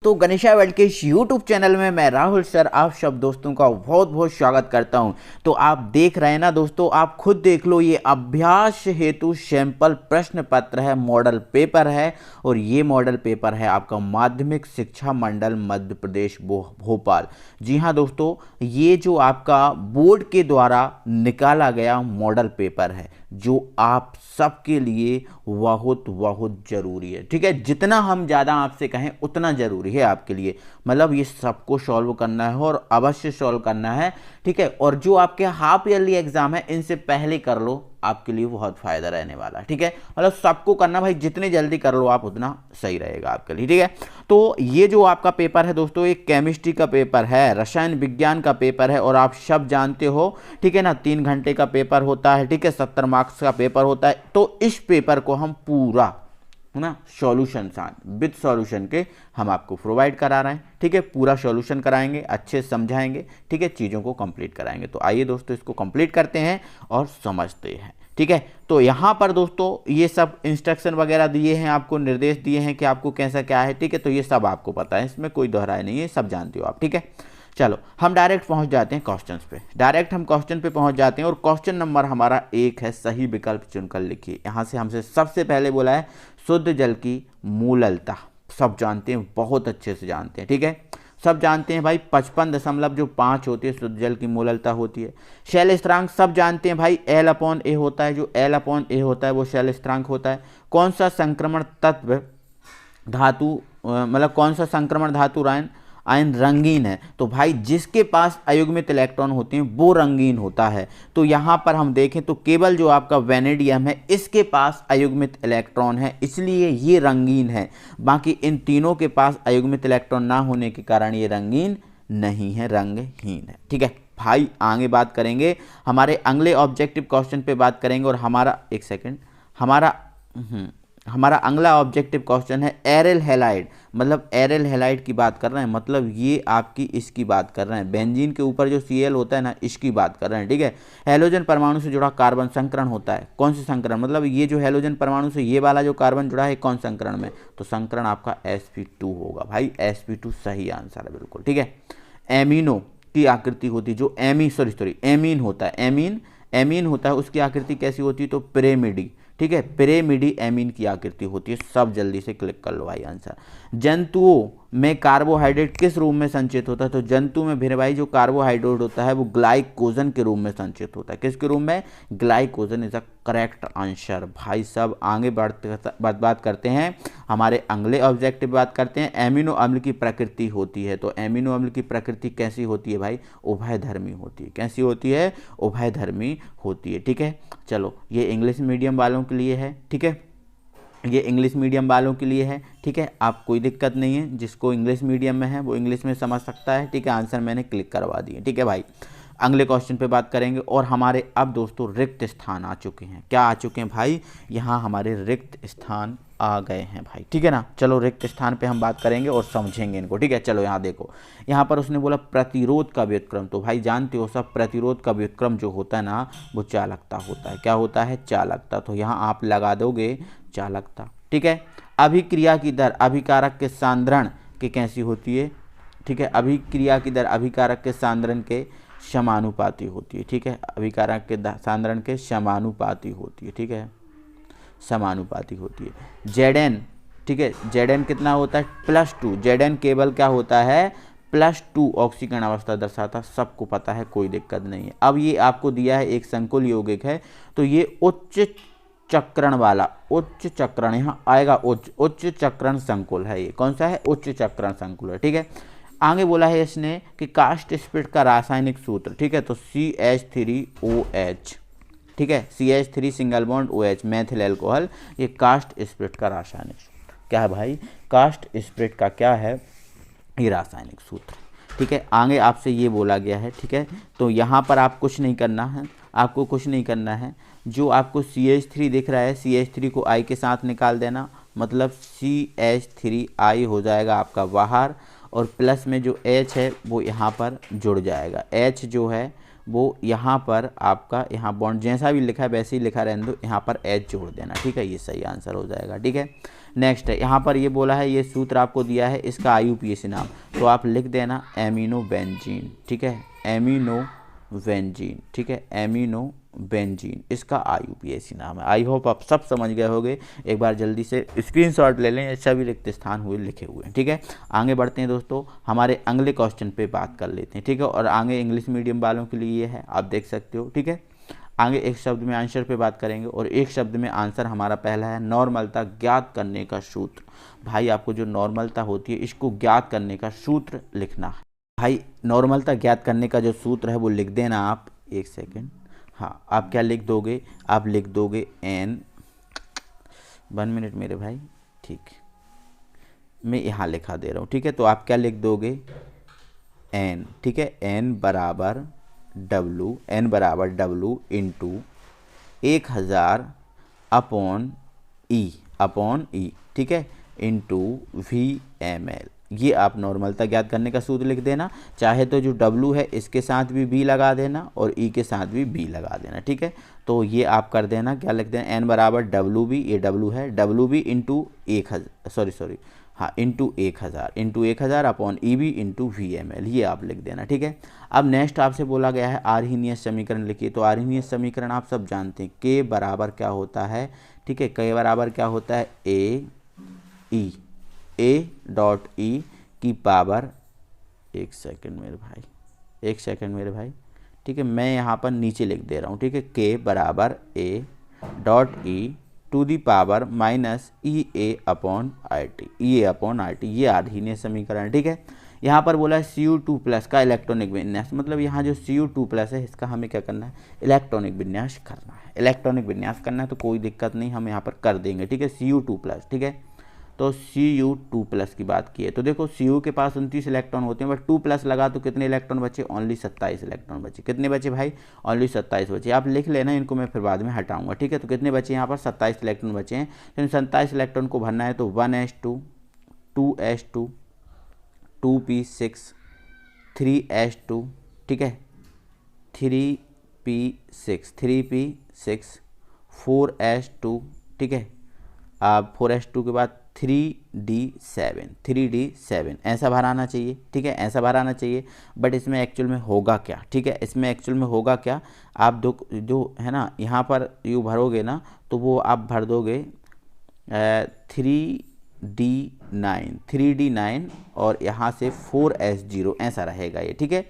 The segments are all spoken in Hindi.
दोस्तों, गणेशा वर्ल्ड के इस यूट्यूब चैनल में मैं राहुल सर आप सब दोस्तों का बहुत बहुत स्वागत करता हूं। तो आप देख रहे हैं ना दोस्तों, आप खुद देख लो, ये अभ्यास हेतु सैंपल प्रश्न पत्र है, मॉडल पेपर है। और ये मॉडल पेपर है आपका माध्यमिक शिक्षा मंडल मध्य प्रदेश भोपाल। जी हाँ दोस्तों, ये जो आपका बोर्ड के द्वारा निकाला गया मॉडल पेपर है, जो आप सबके लिए बहुत बहुत ज़रूरी है। ठीक है, जितना हम ज़्यादा आपसे कहें उतना ज़रूरी है आपके लिए। मतलब ये सबको सॉल्व करना है और अवश्य सॉल्व करना है। ठीक है, और जो आपके हाफ ईयरली एग्जाम है इनसे पहले कर लो, आपके लिए बहुत फ़ायदा रहने वाला है। ठीक है, मतलब सबको करना भाई, जितनी जल्दी कर लो आप उतना सही रहेगा आपके लिए। ठीक है, तो ये जो आपका पेपर है दोस्तों, एक केमिस्ट्री का पेपर है, रसायन विज्ञान का पेपर है। और आप सब जानते हो, ठीक है ना, 3 घंटे का पेपर होता है। ठीक है, 70 मार्क्स का पेपर होता है। तो इस पेपर को हम पूरा है ना सॉल्यूशन साथ विद सॉल्यूशन के हम आपको प्रोवाइड करा रहे हैं। ठीक है, पूरा सॉल्यूशन कराएंगे, अच्छे से समझाएंगे। ठीक है, चीज़ों को कंप्लीट कराएंगे। तो आइए दोस्तों, इसको कंप्लीट करते हैं और समझते हैं। ठीक है, तो यहाँ पर दोस्तों ये सब इंस्ट्रक्शन वगैरह दिए हैं, आपको निर्देश दिए हैं कि आपको कैसा क्या है। ठीक है, तो ये सब आपको पता है, इसमें कोई दोहराई नहीं है, सब जानते हो आप। ठीक है, चलो हम डायरेक्ट पहुंच जाते हैं क्वेश्चंस पे। डायरेक्ट हम क्वेश्चन पे पहुंच जाते हैं और क्वेश्चन नंबर हमारा 1 है, सही विकल्प चुनकर लिखिए। यहाँ से हमसे सबसे पहले बोला है शुद्ध जल की मूललता। सब जानते हैं, बहुत अच्छे से जानते हैं। ठीक है, सब जानते हैं भाई, 55.5 होती है शुद्ध जल की मूललता होती है। शैल स्थिरांक सब जानते हैं भाई, L/A होता है। जो L/A होता है वो शैल स्थिरांक होता है। कौन सा संक्रमण तत्व धातु मतलब कौन सा संक्रमण धातु आयन रंगीन है? तो भाई जिसके पास अयुग्मित इलेक्ट्रॉन होते हैं वो रंगीन होता है। तो यहाँ पर हम देखें तो केवल जो आपका वेनेडियम है इसके पास अयुग्मित इलेक्ट्रॉन है, इसलिए ये रंगीन है। बाकी इन तीनों के पास अयुग्मित इलेक्ट्रॉन ना होने के कारण ये रंगीन नहीं है, रंगहीन है। ठीक है भाई, आगे बात करेंगे, हमारे अगले ऑब्जेक्टिव क्वेश्चन पे बात करेंगे। और हमारा एक सेकेंड, हमारा अगला ऑब्जेक्टिव क्वेश्चन है एरिल हैलाइड। मतलब एरिल हैलाइड की बात कर रहे हैं, मतलब ये आपकी इसकी बात कर रहे हैं, बेंजीन के ऊपर जो Cl होता है ना, इसकी बात कर रहे हैं। ठीक है, हैलोजन परमाणु से जुड़ा कार्बन संकरण होता है। कौन से संकरण? मतलब ये जो हैलोजन परमाणु से ये वाला जो कार्बन जुड़ा है कौन संकरण में? तो संकरण आपका sp2 होगा भाई, sp2 सही आंसर है बिल्कुल। ठीक है, एमिनो की आकृति होती है, जो एमीन होता है, एमीन होता है, उसकी आकृति कैसी होती है? तो पिरेमिडी। ठीक है, पिरेमिडी एमीन की आकृति होती है। सब जल्दी से क्लिक कर लो भाई आंसर। जंतुओं में कार्बोहाइड्रेट किस रूप में संचित होता है? तो जंतु में फिर भाई जो कार्बोहाइड्रेट होता है वो ग्लाइकोजन के रूप में संचित होता है। किसके रूप में? Glycogen is a correct answer. भाई सब आगे बात करते हैं, हमारे अगले ऑब्जेक्टिव बात करते हैं। एमिनो अम्ल की प्रकृति होती है, तो एमिनो अम्ल की प्रकृति कैसी होती है भाई? उभयधर्मी होती है। कैसी होती है? उभयधर्मी होती है। ठीक है, चलो ये इंग्लिश मीडियम वालों के लिए है। ठीक है, ये इंग्लिश मीडियम वालों के लिए है। ठीक है, आप कोई दिक्कत नहीं है, जिसको इंग्लिश मीडियम में है वो इंग्लिश में समझ सकता है। ठीक है, आंसर मैंने क्लिक करवा दिए। ठीक है भाई, अगले क्वेश्चन पे बात करेंगे। और हमारे अब दोस्तों रिक्त स्थान आ चुके हैं। क्या आ चुके हैं भाई? यहाँ हमारे रिक्त स्थान आ गए हैं भाई। ठीक है ना, चलो रिक्त स्थान पे हम बात करेंगे और समझेंगे इनको। ठीक है, चलो यहाँ देखो, यहाँ पर उसने बोला प्रतिरोध का व्युत्क्रम। तो भाई जानते हो सब, प्रतिरोध का व्युत्क्रम जो होता है ना वो चालकता होता है। क्या होता है? चालकता। तो यहाँ आप लगा दोगे चालकता। ठीक है, अभिक्रिया की दर अभिकारक के सांद्रण के कैसी होती है? ठीक है, अभिक्रिया की दर अभिकारक के सांद्रण के समानुपाती होती है। ठीक है, अभिकारक के सांद्रण के समानुपाती होती है। ठीक है, समानुपाती होती है। Zn, ठीक है, Zn कितना होता है? +2। Zn केवल क्या होता है? +2 ऑक्सीकरण अवस्था दर्शाता, सबको पता है, कोई दिक्कत नहीं है। अब ये आपको दिया है एक संकुल यौगिक है, तो ये उच्च चक्रण वाला, उच्च चक्रण यहाँ आएगा, उच्च चक्रण संकुल है। ये कौन सा है? उच्च चक्रण संकुल है। ठीक है, आगे बोला है इसने कि कास्ट स्प्लिट का रासायनिक सूत्र। ठीक है, तो CH3OH। ठीक है, CH3 single bond OH Maithil alcohol, ये कास्ट स्प्लिट का रासायनिक सूत्र क्या है भाई? कास्ट स्प्लिट का क्या है? ये रासायनिक सूत्र। ठीक है, आगे आपसे ये बोला गया है। ठीक है, तो यहाँ पर आप कुछ नहीं करना है, आपको कुछ नहीं करना है। जो आपको CH3 दिख रहा है, CH3 को I के साथ निकाल देना, मतलब CH3I हो जाएगा आपका बाहर, और प्लस में जो H है वो यहाँ पर जुड़ जाएगा। H जो है वो यहाँ पर आपका, यहाँ बॉन्ड जैसा भी लिखा है वैसे ही लिखा रहने दो, यहाँ पर H जोड़ देना। ठीक है, ये सही आंसर हो जाएगा। ठीक है, नेक्स्ट है, यहाँ पर ये बोला है, ये सूत्र आपको दिया है, इसका IUPAC नाम, तो आप लिख देना एमिनो बेंजीन, ठीक है, एमिनो बेंजीन, ठीक है, एमिनो बेंजीन, इसका IUPAC नाम है। आई होप आप सब समझ गए होंगे। एक बार जल्दी से स्क्रीनशॉट ले लें, सभी रिक्त स्थान हुए लिखे हुए हैं, ठीक है। आगे बढ़ते हैं दोस्तों, हमारे अगले क्वेश्चन पे बात कर लेते हैं, ठीक है। और आगे इंग्लिश मीडियम वालों के लिए ये है, आप देख सकते हो, ठीक है। आगे एक शब्द में आंसर पे बात करेंगे और एक शब्द में आंसर हमारा पहला है नॉर्मलता ज्ञात करने का सूत्र। भाई आपको जो नॉर्मलता होती है इसको ज्ञात करने का सूत्र लिखना है। भाई नॉर्मलता ज्ञात करने का जो सूत्र है वो लिख देना आप, एक सेकेंड, हाँ आप क्या लिख दोगे, आप लिख दोगे n, 1 मिनट मेरे भाई, ठीक, मैं यहाँ लिखा दे रहा हूँ, ठीक है। तो आप क्या लिख दोगे, n, ठीक है, n बराबर W इंटू 1000 अपॉन ई, ठीक है, इंटू VML। ये आप नॉर्मलता ज्ञात करने का सूत्र लिख देना। चाहे तो जो W है इसके साथ भी B लगा देना और E के साथ भी B लगा देना, ठीक है। तो ये आप कर देना, क्या लिख देना, n बराबर WB, ये W है, WB इंटू 1000, हाँ into 1000 upon EB into VML, ये आप लिख देना, ठीक है। अब नेक्स्ट आपसे बोला गया है आर्हीनियस समीकरण लिखिए। तो आर्हीनियस समीकरण आप सब जानते हैं, K बराबर क्या होता है, ठीक है, K बराबर क्या होता है, A डॉट E की पावर, एक सेकंड मेरे भाई, ठीक है, मैं यहाँ पर नीचे लिख दे रहा हूँ, ठीक है, K बराबर A dot E to the power minus EA upon RT, ये आर्हीनियस समीकरण, ठीक है। यहाँ पर बोला है Cu2 प्लस का इलेक्ट्रॉनिक विन्यास, मतलब यहाँ जो Cu2 प्लस है इसका हमें क्या करना है, इलेक्ट्रॉनिक विन्यास करना है, तो कोई दिक्कत नहीं, हम यहाँ पर कर देंगे, ठीक है, Cu2 प्लस, ठीक है। तो Cu2 प्लस की बात की है, तो देखो Cu के पास 29 इलेक्ट्रॉन होते हैं, बट 2 प्लस लगा तो कितने इलेक्ट्रॉन बचे, ओनली 27 इलेक्ट्रॉन बचे। कितने बचे भाई, ओनली 27 बचे। आप लिख लेना, इनको मैं फिर बाद में हटाऊंगा, ठीक है। तो कितने बचे यहाँ पर, 27 इलेक्ट्रॉन बचे हैं। तो इन 27 इलेक्ट्रॉन को भरना है, तो 1s2, 2s2, 2p6, 3s2, ठीक है, 3p6, 4s2, ठीक है। अब 4s2 के बाद 3d7 ऐसा भराना चाहिए, ठीक है, ऐसा भराना चाहिए। बट इसमें एक्चुअल में होगा क्या, ठीक है, इसमें एक्चुअल में होगा क्या, आप जो है ना यहाँ पर यू भरोगे ना, तो वो आप भर दोगे 3d9 और यहाँ से 4s0 ऐसा रहेगा ये, ठीक है।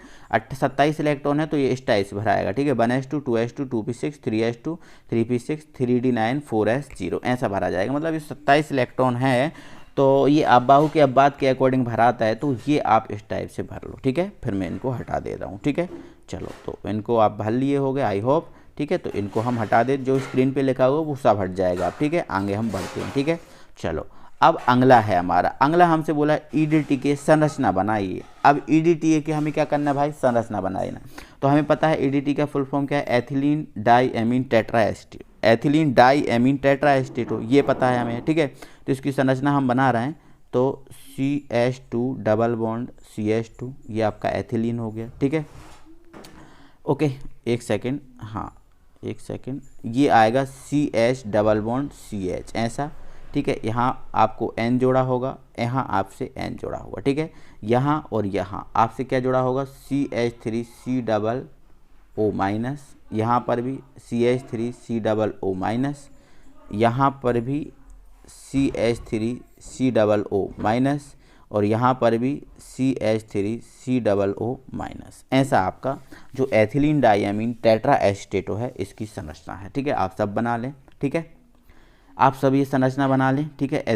27 इलेक्ट्रॉन है तो ये इस टाइप से भराएगा, ठीक है, 1s2, 2s2, 2p6, 3s2, 3p6, 3d9, 4s0 ऐसा भरा जाएगा। मतलब ये 27 इलेक्ट्रॉन है, तो ये अब्बाहू के अब्बात के अकॉर्डिंग भराता है, तो ये आप इस टाइप से भर लो, ठीक है। फिर मैं इनको हटा दे रहा हूँ, ठीक है। चलो, तो इनको आप भर लिए हो गए, आई होप, ठीक है। तो इनको हम हटा दे, जो स्क्रीन पे लिखा हुआ वो सब हट जाएगा, ठीक है। आगे हम बढ़ते हैं, ठीक है। चलो, अब अगला है हमारा, अगला हमसे बोला EDTA के संरचना बनाइए। अब EDTA के हमें क्या करना है भाई, संरचना बनाना। तो हमें पता है EDTA का फुल फॉर्म क्या है, एथिलीन डाईएमीन टेट्राएस्टेट, ये पता है हमें, ठीक है। तो इसकी संरचना हम बना रहे हैं, तो CH2 डबल बॉन्ड CH2, ये आपका एथिलीन हो गया, ठीक है। ओके, एक सेकेंड, हाँ एक सेकेंड, ये आएगा CH डबल बॉन्ड CH ऐसा, ठीक है। यहाँ आपको N जोड़ा होगा, यहाँ आपसे N जोड़ा होगा, ठीक है। यहाँ और यहाँ आपसे क्या जोड़ा होगा, CH3C डबल O माइनस, यहाँ पर भी CH3C डबल O माइनस, यहाँ पर भी CH3C डबल O माइनस, और यहाँ पर भी CH3C डबल O माइनस। ऐसा आपका जो एथिलीन डाईएमीन टेट्राएस्टेटो है इसकी संरचना है, ठीक है। आप सब बना लें, ठीक है, आप सब ये संरचना बना लें, ठीक है। ये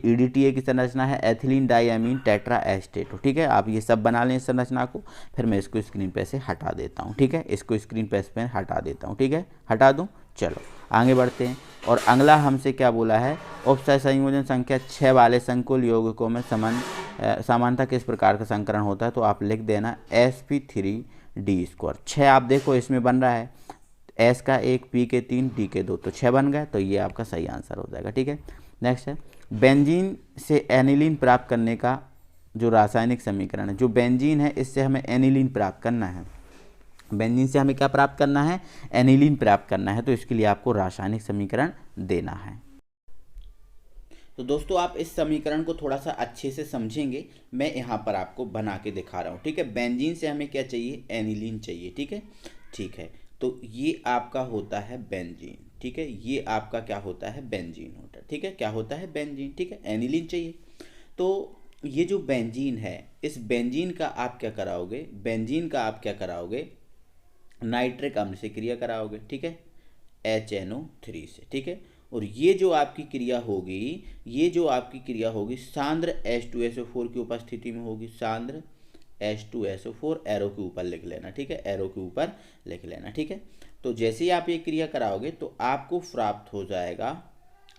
EDTA की संरचना है एथिलीन डाईएमीन टेट्राएस्टेटो, ठीक है। आप ये सब बना लें इस संरचना को, फिर मैं इसको स्क्रीन पे से हटा देता हूँ, ठीक है। इसको स्क्रीन पे हटा देता हूँ, ठीक है, हटा दूँ। चलो आगे बढ़ते हैं, और अगला हमसे क्या बोला है, उपसय संयोजन संख्या 6 वाले संकुल यौगिकों में समानता किस प्रकार का संकरण होता है। तो आप लिख देना sp3d²। 6 आप देखो इसमें बन रहा है, S का 1, P के 3, D के 2, तो 6 बन गए, तो ये आपका सही आंसर हो जाएगा, ठीक है। नेक्स्ट है बेंजीन से एनिलीन प्राप्त करने का जो रासायनिक समीकरण है, जो बेंजीन है इससे हमें एनिलीन प्राप्त करना है। बेंजीन से हमें क्या प्राप्त करना है, एनिलीन प्राप्त करना है, तो इसके लिए आपको रासायनिक समीकरण देना है। तो दोस्तों आप इस समीकरण को थोड़ा सा अच्छे से समझेंगे, मैं यहाँ पर आपको बना के दिखा रहा हूँ, ठीक है। बेंजीन से हमें क्या चाहिए, एनिलीन चाहिए, ठीक है। ठीक है, तो ये आपका होता है बेंजीन, ठीक है। ये आपका क्या होता है, बेंजीन होता है, ठीक है। क्या होता है, बेंजीन, ठीक है। एनिलीन चाहिए, तो ये जो बेंजीन है, इस बेंजीन का आप क्या कराओगे, बेंजीन का आप क्या कराओगे, नाइट्रिक अम्ल से क्रिया कराओगे, ठीक है, HNO3 से, ठीक है। और ये जो आपकी क्रिया होगी, ये जो आपकी क्रिया होगी सांद्र H2SO4 की उपस्थिति में होगी, सांद्र H2SO4, एरो के ऊपर लिख लेना, ठीक है, एरो के ऊपर लिख लेना, ठीक है। तो जैसे ही आप ये क्रिया कराओगे तो आपको प्राप्त हो जाएगा,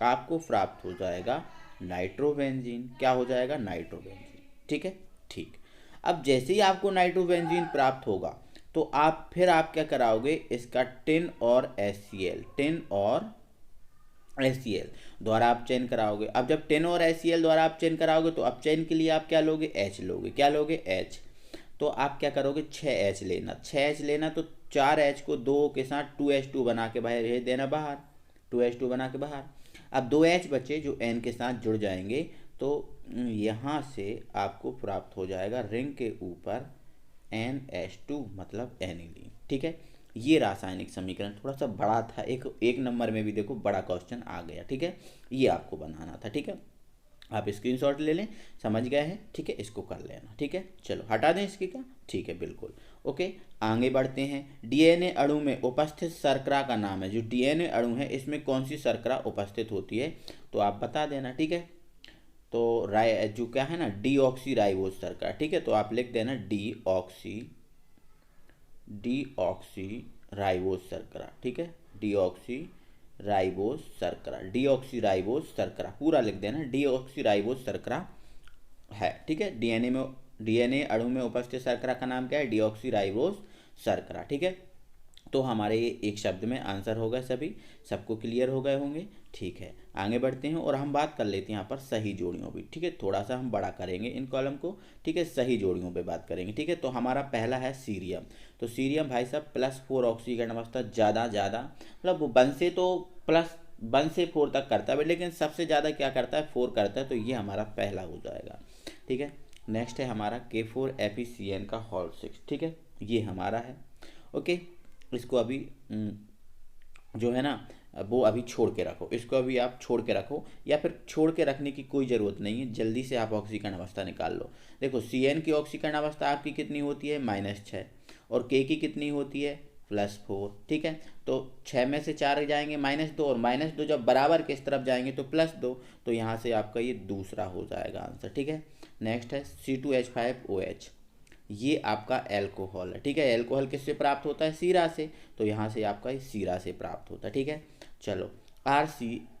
आपको प्राप्त हो जाएगा नाइट्रोबेंजीन। क्या हो जाएगा, नाइट्रोबेंजीन, ठीक है। ठीक, अब जैसे ही आपको नाइट्रोबेंजीन प्राप्त होगा तो आप फिर आप क्या कराओगे, इसका टिन और HCl, टिन और HCl द्वारा आप चयन कराओगे। अब जब टिन और HCl द्वारा आप चयन कराओगे तो अब चयन के लिए आप क्या लोगे, H लोगे। क्या लोगे, H। तो आप क्या करोगे, 6H लेना, 6H लेना, तो 4H को 2 के साथ 2H2 बना के बाहर भेज देना बाहर, 2H2 बना के बाहर। अब 2H बचे जो N के साथ जुड़ जाएंगे, तो यहाँ से आपको प्राप्त हो जाएगा रिंग के ऊपर NH2 मतलब एनिलीन, ठीक है। ये रासायनिक समीकरण थोड़ा सा बड़ा था, एक नंबर में भी देखो बड़ा क्वेश्चन आ गया, ठीक है। ये आपको बनाना था, ठीक है। आप स्क्रीनशॉट ले लें, समझ गए हैं, ठीक है। इसको कर लेना, ठीक है। चलो हटा दें इसकी क्या, ठीक है, बिल्कुल ओके। आगे बढ़ते हैं। डीएनए अणु में उपस्थित शर्करा का नाम है, जो डीएनए अणु है इसमें कौन सी शर्करा उपस्थित होती है, तो आप बता देना, ठीक है। तो जो क्या है ना, डीऑक्सी राइबोज शर्करा, ठीक है। तो आप लिख देना डीऑक्सी राइबोज शर्करा, ठीक है। डीऑक्सी राइबोज शर्करा, डीऑक्सी राइबोज शर्करा पूरा लिख देना, डीऑक्सी राइबोज शर्करा है, ठीक है। डीएनए अणु में उपस्थित शर्करा का नाम क्या है, डीऑक्सी राइबोज शर्करा, ठीक है। तो हमारे ये एक शब्द में आंसर होगा, सभी सबको क्लियर हो गए होंगे, ठीक है। आगे बढ़ते हैं और हम बात कर लेते हैं यहाँ पर सही जोड़ियों भी, ठीक है। थोड़ा सा हम बड़ा करेंगे इन कॉलम को, ठीक है, सही जोड़ियों पे बात करेंगे, ठीक है। तो हमारा पहला है सीरियम। तो सीरियम भाई साहब +4 ऑक्सीकरण अवस्था, ज़्यादा मतलब 1 से तो +1 से 4 तक करता है, लेकिन सबसे ज़्यादा क्या करता है, 4 करता है, तो ये हमारा पहला हो जाएगा, ठीक है। नेक्स्ट है हमारा K4FeCN का होल 6, ठीक है, ये हमारा है, ओके। इसको अभी जो है ना वो अभी छोड़ के रखो, इसको अभी आप छोड़ के रखो, या फिर छोड़ के रखने की कोई ज़रूरत नहीं है, जल्दी से आप ऑक्सीकरण अवस्था निकाल लो। देखो CN की ऑक्सीकरण अवस्था आपकी कितनी होती है, -6, और K की कितनी होती है, +4, ठीक है। तो 6 में से 4 जाएंगे -2, और -2 जब बराबर किस तरफ जाएंगे तो +2, तो यहाँ से आपका ये दूसरा हो जाएगा आंसर, ठीक है। नेक्स्ट है C2H5OH, ये आपका एल्कोहल है, ठीक है। एल्कोहल किससे प्राप्त होता है, सीरा से, तो यहाँ से आपका सीरा से प्राप्त होता है, ठीक है। चलो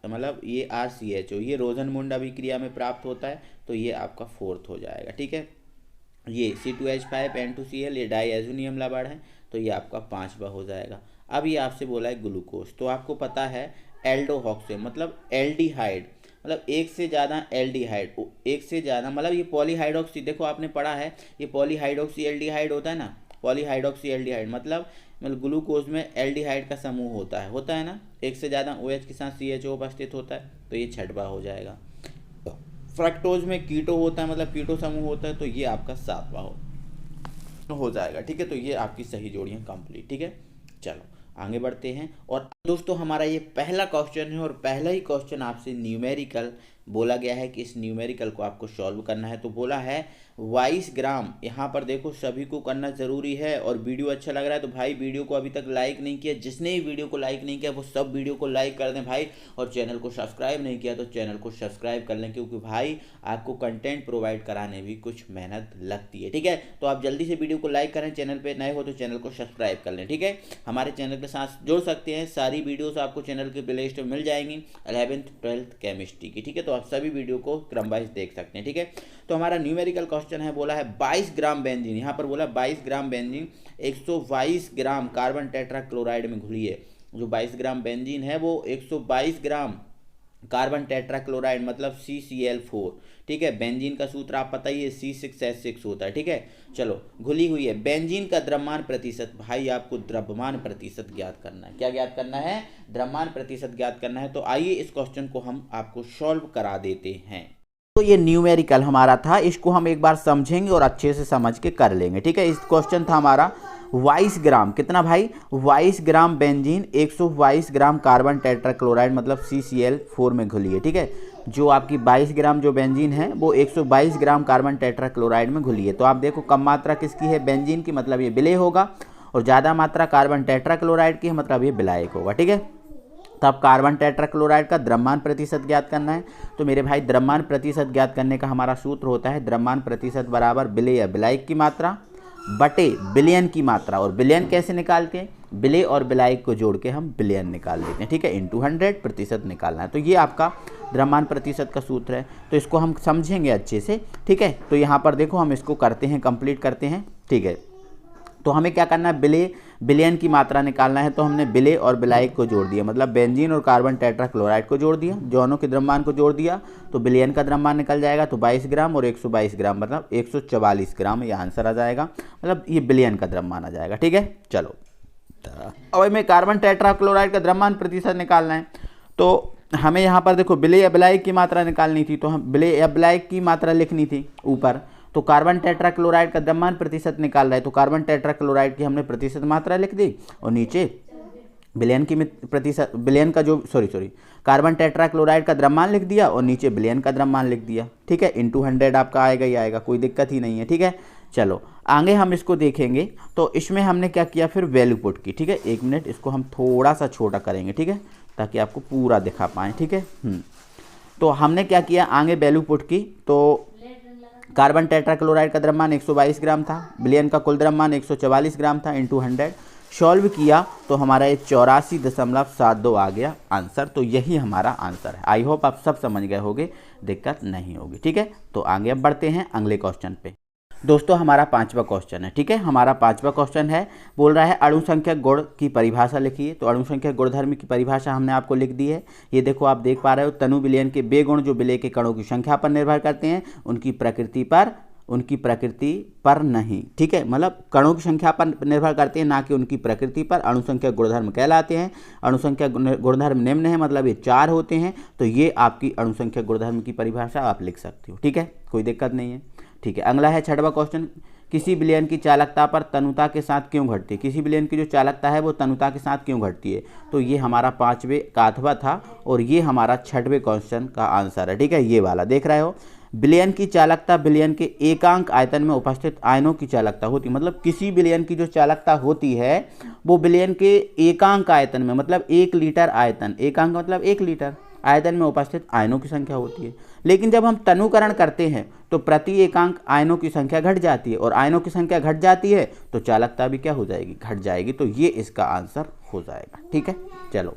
मतलब ये RCHO, ये रोजनमुंड अभिक्रिया में प्राप्त होता है, तो ये आपका 4th हो जाएगा, ठीक है। ये C2H5N2Cl, ये डाईएजोनियम लवण है, तो ये आपका 5वां हो जाएगा। अब ये आपसे बोला है ग्लूकोज, तो आपको पता है एल्डोहॉक्से मतलब एल्डिहाइड, मतलब एक से ज़्यादा एल्डिहाइड, एक से ज़्यादा मतलब ये पॉलीहाइड्रोक्सी, देखो आपने पढ़ा है ये पॉलीहाइड्रोक्सी एल्डिहाइड होता है ना, पॉलीहाइड्रोक्सी एल्डिहाइड मतलब ग्लूकोज में एल्डिहाइड का समूह होता है ना, एक से ज़्यादा OH के साथ CHO उपस्थित होता है, तो ये 6वां हो जाएगा। फ्रक्टोज में कीटो होता है, मतलब कीटो समूह होता है, तो ये आपका 7वां हो जाएगा, ठीक है। तो ये आपकी सही जोड़ियाँ कंप्लीट, ठीक है। चलो आगे बढ़ते हैं, और दोस्तों हमारा ये पहला क्वेश्चन है, और पहला ही क्वेश्चन आपसे न्यूमेरिकल बोला गया है कि इस न्यूमेरिकल को आपको सॉल्व करना है। तो बोला है 22 ग्राम, यहाँ पर देखो सभी को करना ज़रूरी है, और वीडियो अच्छा लग रहा है तो भाई वीडियो को अभी तक लाइक नहीं किया, जिसने भी वीडियो को लाइक नहीं किया वो सब वीडियो को लाइक कर दें भाई, और चैनल को सब्सक्राइब नहीं किया तो चैनल को सब्सक्राइब कर लें, क्योंकि भाई आपको कंटेंट प्रोवाइड कराने भी कुछ मेहनत लगती है, ठीक है। तो आप जल्दी से वीडियो को लाइक करें, चैनल पर नए हो तो चैनल को सब्सक्राइब कर लें, ठीक है। हमारे चैनल के साथ जुड़ सकते हैं, सारी वीडियोस आपको चैनल के प्ले लिस्ट में मिल जाएंगी 11th 12th केमिस्ट्री की, ठीक है। तो आप सभी वीडियो को क्रम वाइज देख सकते हैं, ठीक है। तो हमारा न्यूमेरिकल क्वेश्चन है, बोला है 22 ग्राम बेंजीन, यहाँ पर बोला 22 gram benzene 122 gram carbon tetrachloride में घुली है। जो 22 ग्राम बेंजीन है वो 122 ग्राम कार्बन टेट्राक्लोराइड मतलब CCl4, ठीक है। बेंजीन का सूत्र आप पता ही है, C6H6 होता है, ठीक है। चलो, घुली हुई है। बेंजीन का द्रव्यमान प्रतिशत, भाई आपको द्रव्यमान प्रतिशत ज्ञात करना है। क्या ज्ञात करना है? द्रव्यमान प्रतिशत ज्ञात करना है। तो आइए इस क्वेश्चन को हम आपको सॉल्व करा देते हैं। तो ये न्यूमेरिकल हमारा था, इसको हम एक बार समझेंगे और अच्छे से समझ के कर लेंगे, ठीक है। इस क्वेश्चन था हमारा 22 ग्राम, कितना भाई? 22 gram benzene 122 gram carbon tetrachloride मतलब CCl4 में घुली है, ठीक है। जो आपकी 22 ग्राम जो बेंजीन है वो 122 ग्राम कार्बन टेट्राक्लोराइड में घुली है। तो आप देखो कम मात्रा किसकी है? बेंजीन की, मतलब ये विलेय होगा, और ज़्यादा मात्रा कार्बन टेट्राक्लोराइड की है, मतलब ये विलायक होगा, ठीक है। तब कार्बन टेट्राक्लोराइड का द्रव्यमान प्रतिशत ज्ञात करना है। तो मेरे भाई द्रव्यमान प्रतिशत ज्ञात करने का हमारा सूत्र होता है द्रव्यमान प्रतिशत बराबर विलेय या विलायक की मात्रा बटे बिलियन की मात्रा। और बिलियन कैसे निकालते हैं? विलेय और विलायक को जोड़ के हम बिलियन निकाल देते हैं, ठीक है। इंटू 100 प्रतिशत निकालना है। तो ये आपका द्रव्यमान प्रतिशत का सूत्र है। तो इसको हम समझेंगे अच्छे से, ठीक है। तो यहाँ पर देखो हम इसको करते हैं, कंप्लीट करते हैं, ठीक है। तो हमें क्या करना है? बिलियन की मात्रा निकालना है। तो हमने विलेय और विलायक को जोड़ दिया, मतलब बेंजीन और कार्बन टेट्राक्लोराइड को जोड़ दिया, दोनों के द्रव्यमान को जोड़ दिया, तो बिलियन का द्रव्यमान निकल जाएगा। तो 22 ग्राम और 122 ग्राम मतलब 144 ग्राम, ये आंसर आ जाएगा, मतलब ये बिलियन का द्रव्यमान आ जाएगा, ठीक है। चलो, अब हमें कार्बन टेट्राक्लोराइड का द्रव्यमान प्रतिशत निकालना है। तो हमें यहाँ पर देखो विलेय या विलायक की मात्रा निकालनी थी, तो हम विलेय या विलायक की मात्रा लिखनी थी ऊपर। तो कार्बन टेट्राक्लोराइड का द्रव्यमान प्रतिशत निकाल रहा है, तो कार्बन टेट्राक्लोराइड की हमने प्रतिशत मात्रा लिख दी, और नीचे बिलियन की प्रतिशत, बिलियन का जो कार्बन टेट्राक्लोराइड का द्रव्यमान लिख दिया, और नीचे बिलियन का द्रव्यमान लिख दिया, ठीक है। इंटू 100 आपका आएगा ही आएगा, कोई दिक्कत ही नहीं है, ठीक है। चलो आगे हम इसको देखेंगे। तो इसमें हमने क्या किया फिर? वैल्यू पुट की, ठीक है। 1 मिनट, इसको हम थोड़ा सा छोटा करेंगे, ठीक है, ताकि आपको पूरा दिखा पाएँ, ठीक है। तो हमने क्या किया? आगे वैल्यू पुट की। तो कार्बन टेट्राक्लोराइड का द्रव्यमान 122 ग्राम था, बिलियन का कुल द्रव्यमान 144 ग्राम था, इंटू 100 सॉल्व किया तो हमारा ये 84.72 आ गया आंसर। तो यही हमारा आंसर है। आई होप आप सब समझ गए होंगे, दिक्कत नहीं होगी, ठीक है। तो आगे अब बढ़ते हैं अगले क्वेश्चन पे। दोस्तों हमारा 5वां क्वेश्चन है, ठीक है। हमारा 5वां क्वेश्चन है, बोल रहा है अणु संख्या गुण की परिभाषा लिखिए। तो अणु संख्या गुणधर्म की परिभाषा हमने आपको लिख दी है। ये देखो आप देख पा रहे हो, तनु विलयन के वे गुण जो विलेय के कणों की संख्या पर निर्भर करते हैं, उनकी प्रकृति पर नहीं, ठीक है। मतलब कणों की संख्या पर निर्भर करते हैं, ना कि उनकी प्रकृति पर। अणु संख्या गुणधर्म कहलाते हैं। अणु संख्या गुणधर्म निम्न है, मतलब ये 4 होते हैं। तो ये आपकी अणु संख्या गुणधर्म की परिभाषा आप लिख सकते हो, ठीक है, कोई दिक्कत नहीं है, ठीक है। अगला है 6वां क्वेश्चन, किसी विलयन की चालकता पर तनुता के साथ क्यों घटती है? किसी विलयन की जो चालकता है वो तनुता के साथ क्यों घटती है? तो ये हमारा 5वें का अथवा था, और ये हमारा 6वें क्वेश्चन का आंसर है, ठीक है। ये वाला देख रहे हो, विलयन की चालकता विलयन के एकांक आयतन में उपस्थित आयनों की चालकता होती है। मतलब किसी विलयन की जो चालकता होती है वो विलयन के एकांक आयतन में, मतलब 1 लीटर आयतन, एकांक मतलब 1 लीटर आयतन में उपस्थित आयनों की संख्या होती है। लेकिन जब हम तनुकरण करते हैं तो प्रति एकांक आयनों की संख्या घट जाती है, और आयनों की संख्या घट जाती है तो चालकता भी क्या हो जाएगी? घट जाएगी। तो ये इसका आंसर हो जाएगा, ठीक है। चलो,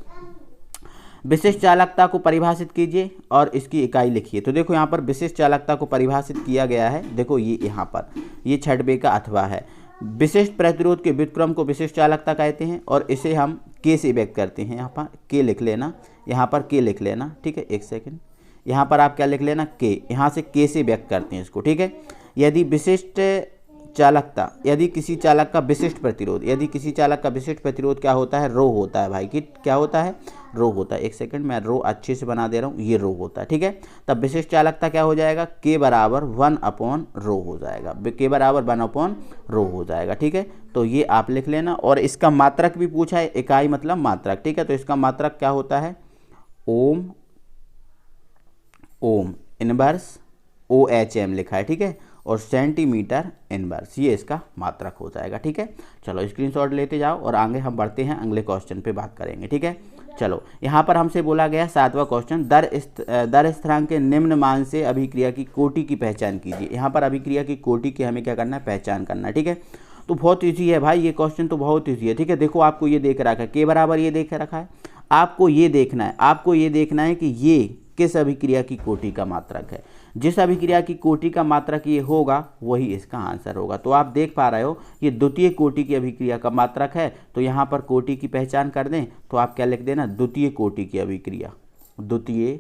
विशिष्ट चालकता को परिभाषित कीजिए और इसकी इकाई लिखिए। तो देखो यहाँ पर विशिष्ट चालकता को परिभाषित किया गया है। देखो ये यहाँ पर ये 6वें का अथवा है। विशिष्ट प्रतिरोध के व्युत्क्रम को विशिष्ट चालकता कहते हैं, और इसे हम के से व्यक्त करते हैं। यहाँ पर के लिख लेना, यहाँ पर के लिख लेना, ठीक है। एक सेकंड, यहाँ पर आप क्या लिख लेना? के, यहाँ से के से व्यक्त करते हैं इसको, ठीक है। यदि विशिष्ट चालकता, यदि किसी चालक का विशिष्ट प्रतिरोध, यदि किसी चालक का विशिष्ट प्रतिरोध क्या होता है? रो होता है भाई, कि क्या होता है? रो होता है। एक सेकंड, मैं रो अच्छे से बना दे रहा हूँ, ये रो होता है, ठीक है। तब विशिष्ट चालकता क्या हो जाएगा? के बराबर 1/रो हो जाएगा, के बराबर 1/रो हो जाएगा, ठीक है। तो ये आप लिख लेना। और इसका मात्रक भी पूछा है, इकाई मतलब मात्रक, ठीक है। तो इसका मात्रक क्या होता है? ओम इनवर्स OHM लिखा है, ठीक है, और सेंटीमीटर इनवर्स, ये इसका मात्रक हो जाएगा, ठीक है। चलो स्क्रीनशॉट लेते जाओ और आगे हम बढ़ते हैं, अगले क्वेश्चन पे बात करेंगे, ठीक है। चलो यहाँ पर हमसे बोला गया 7वां क्वेश्चन, दर स्थिरांक के निम्न मान से अभिक्रिया की कोटि की पहचान कीजिए। यहाँ पर अभिक्रिया की कोटि की हमें क्या करना है? पहचान करना है, ठीक है। तो बहुत ईजी है भाई, ये क्वेश्चन तो बहुत ईजी है, ठीक है। देखो आपको ये देख रखा है, के बराबर ये देख रखा है, आपको ये देखना है कि ये किस अभिक्रिया की कोटि का मात्रक है। जिस अभिक्रिया की कोटि का मात्रक ये होगा वही इसका आंसर होगा। तो आप देख पा रहे हो ये द्वितीय कोटि की अभिक्रिया का मात्रक है। तो यहाँ पर कोटि की पहचान कर दें तो आप क्या लिख देना? द्वितीय कोटि की अभिक्रिया, द्वितीय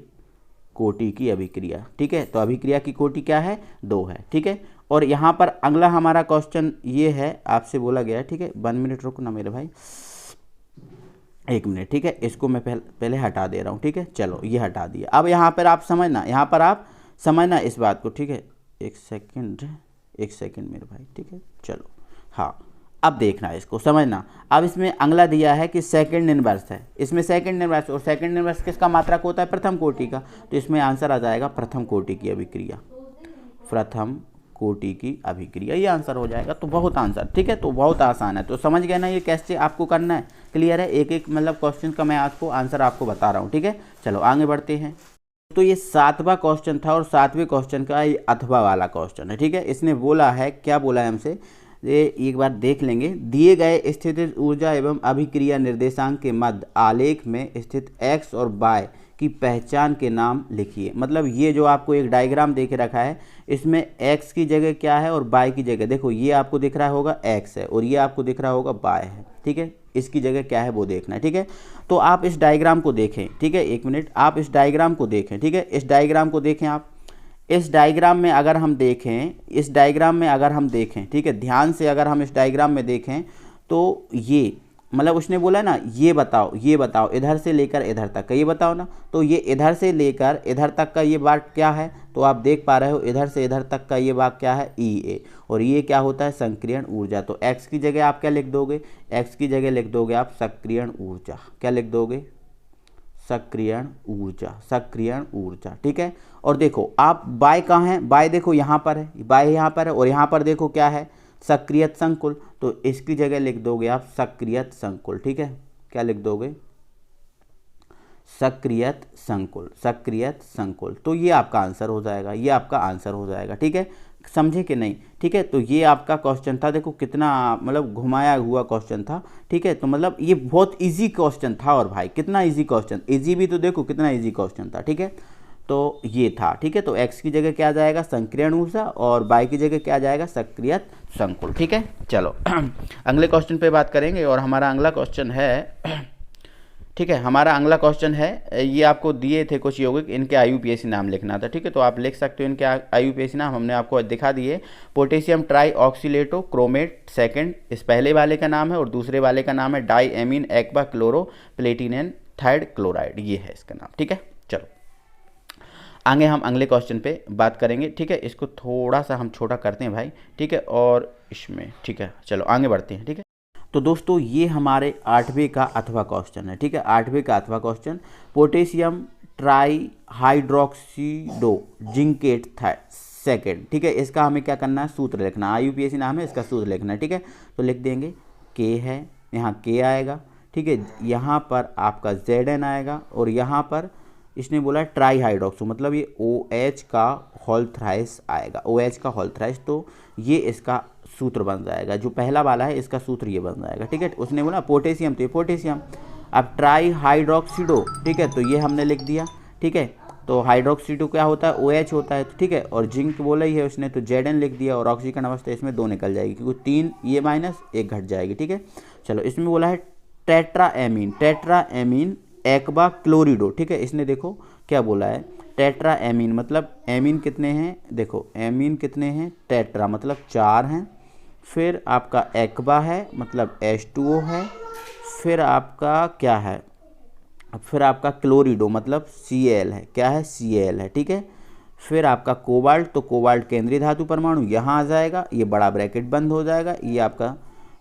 कोटि की अभिक्रिया। ठीक है, तो अभिक्रिया की कोटि क्या है, 2 है। ठीक है, और यहाँ पर अगला हमारा क्वेश्चन ये है, आपसे बोला गया है। ठीक है, 1 मिनट रुको ना मेरे भाई, 1 मिनट। ठीक है, इसको मैं पहले हटा दे रहा हूँ। ठीक है, चलो ये हटा दिया। अब यहाँ पर आप समझना, यहाँ पर आप समझना इस बात को। ठीक है, एक सेकंड मेरे भाई। ठीक है, चलो हाँ, अब देखना इसको समझना। अब इसमें अगला दिया है कि सेकंड इनवर्स है, इसमें सेकंड इनवर्स, और सेकंड इनवर्स किसका मात्रक होता है, प्रथम कोटि का। तो इसमें आंसर आ जाएगा प्रथम कोटि की अभिक्रिया, प्रथम कोटि की अभिक्रिया, ये आंसर हो जाएगा। तो बहुत आंसर, ठीक है, तो बहुत आसान है। तो समझ गए ना ये कैसे आपको करना है, क्लियर है। एक एक मतलब क्वेश्चन का मैं आपको आंसर आपको बता रहा हूँ। ठीक है, चलो आगे बढ़ते हैं। तो ये 7वां क्वेश्चन था, और 7वें क्वेश्चन का ये अथवा वाला क्वेश्चन है। ठीक है, इसने बोला है, क्या बोला है हमसे, ये एक बार देख लेंगे। दिए गए स्थितिज ऊर्जा एवं अभिक्रिया निर्देशांक के मध्य आलेख में स्थित x और y की पहचान के नाम लिखिए। मतलब ये जो आपको एक डायग्राम देके रखा है, इसमें x की जगह क्या है और y की जगह, देखो ये आपको दिख रहा होगा x है और ये आपको दिख रहा होगा y है। ठीक है, इसकी जगह क्या है वो देखना है। ठीक है, तो आप इस डायग्राम को देखें। ठीक है, 1 मिनट, आप इस डायग्राम को देखें। ठीक है, इस डायग्राम को देखें आप। इस डायग्राम में अगर हम देखें, इस डायग्राम में अगर हम देखें, ठीक है, ध्यान से अगर हम इस डायग्राम में देखें, तो ये मतलब उसने बोला ना, ये बताओ इधर से लेकर इधर तक का, ये बताओ ना। तो ये इधर से लेकर इधर तक का ये बात क्या है, तो आप देख पा रहे हो इधर से इधर तक का ये बात क्या है, EA, और ये क्या होता है, संक्रियण ऊर्जा। तो x की जगह आप क्या लिख दोगे, x की जगह लिख दोगे आप सक्रियण ऊर्जा। क्या लिख दोगे, सक्रियण ऊर्जा। ठीक है, और देखो आप y कहाँ है, y देखो यहाँ पर है, y यहाँ पर है, और यहाँ पर देखो क्या है, सक्रियत संकुल। तो इसकी जगह लिख दोगे आप सक्रियत संकुल। ठीक है, क्या लिख दोगे, सक्रियत संकुल। तो ये आपका आंसर हो जाएगा, ये आपका आंसर हो जाएगा। ठीक है, समझे कि नहीं। ठीक है, तो ये आपका क्वेश्चन था। देखो कितना मतलब घुमाया हुआ क्वेश्चन था। ठीक है, तो मतलब ये बहुत इजी क्वेश्चन था, और भाई कितना इजी क्वेश्चन, इजी भी तो देखो कितना इजी क्वेश्चन था। ठीक है, तो ये था। ठीक है, तो x की जगह क्या आ जाएगा, संक्रियण ऊर्जा, और y की जगह क्या आ जाएगा, सक्रियत संकुल। ठीक है, चलो अगले क्वेश्चन पे बात करेंगे। और हमारा अगला क्वेश्चन है, ठीक है, हमारा अगला क्वेश्चन है, ये आपको दिए थे कुछ यौगिक, इनके IUPAC नाम लिखना था। ठीक है, तो आप लिख सकते हो इनके IUPAC नाम, हमने आपको दिखा दिए। पोटेशियम ट्राई ऑक्सीलेटो क्रोमेट सेकंड, इस पहले वाले का नाम है, और दूसरे वाले का नाम है di ammine aqua chloro platinum थायड क्लोराइड, ये है इसका नाम। ठीक है, चलो आगे हम अगले क्वेश्चन पे बात करेंगे। ठीक है, इसको थोड़ा सा हम छोटा करते हैं भाई। ठीक है, और इसमें ठीक है, चलो आगे बढ़ते हैं। ठीक है, तो दोस्तों ये हमारे 8वें का अथवा क्वेश्चन है। ठीक है, 8वें का अथवा question, potassium tri hydroxido zincate second. ठीक है, इसका हमें क्या करना है, सूत्र लिखना, IUPAC नाम है, इसका सूत्र लिखना है। ठीक है, तो लिख देंगे K है, यहाँ K आएगा। ठीक है, यहाँ पर आपका Zn आएगा, और यहाँ पर इसने बोला ट्राई हाइड्रोक्सो, मतलब ये OH का होल थ्राइस आएगा, OH का होल थ्राइस। तो ये इसका सूत्र बन जाएगा, जो पहला वाला है इसका सूत्र ये बन जाएगा। ठीक है, उसने बोला पोटेशियम, तो ये पोटेशियम। अब ट्राई हाइड्रोक्सीडो, ठीक है, तो ये हमने लिख दिया। ठीक है, तो हाइड्रोक्सीडो क्या होता है, OH होता है। ठीक है, और जिंक बोला ही है उसने, तो Zn लिख दिया, और ऑक्सीजन अवस्था इसमें 2 निकल जाएगी, क्योंकि 3 ये माइनस 1 घट जाएगी। ठीक है, चलो इसमें बोला है टेट्रा एमीन एक्वा क्लोरिडो। ठीक है, इसने देखो क्या बोला है, टेट्रा एमीन, मतलब एमीन कितने हैं, देखो एमीन कितने हैं, टेट्रा मतलब 4 हैं, फिर आपका एक्वा है मतलब H2O है, फिर आपका क्या है, फिर आपका क्लोरिडो मतलब Cl है, क्या है, Cl है। ठीक है, फिर आपका कोबाल्ट, तो कोबाल्ट केंद्रीय धातु परमाणु यहाँ आ जाएगा, ये बड़ा ब्रैकेट बंद हो जाएगा, ये आपका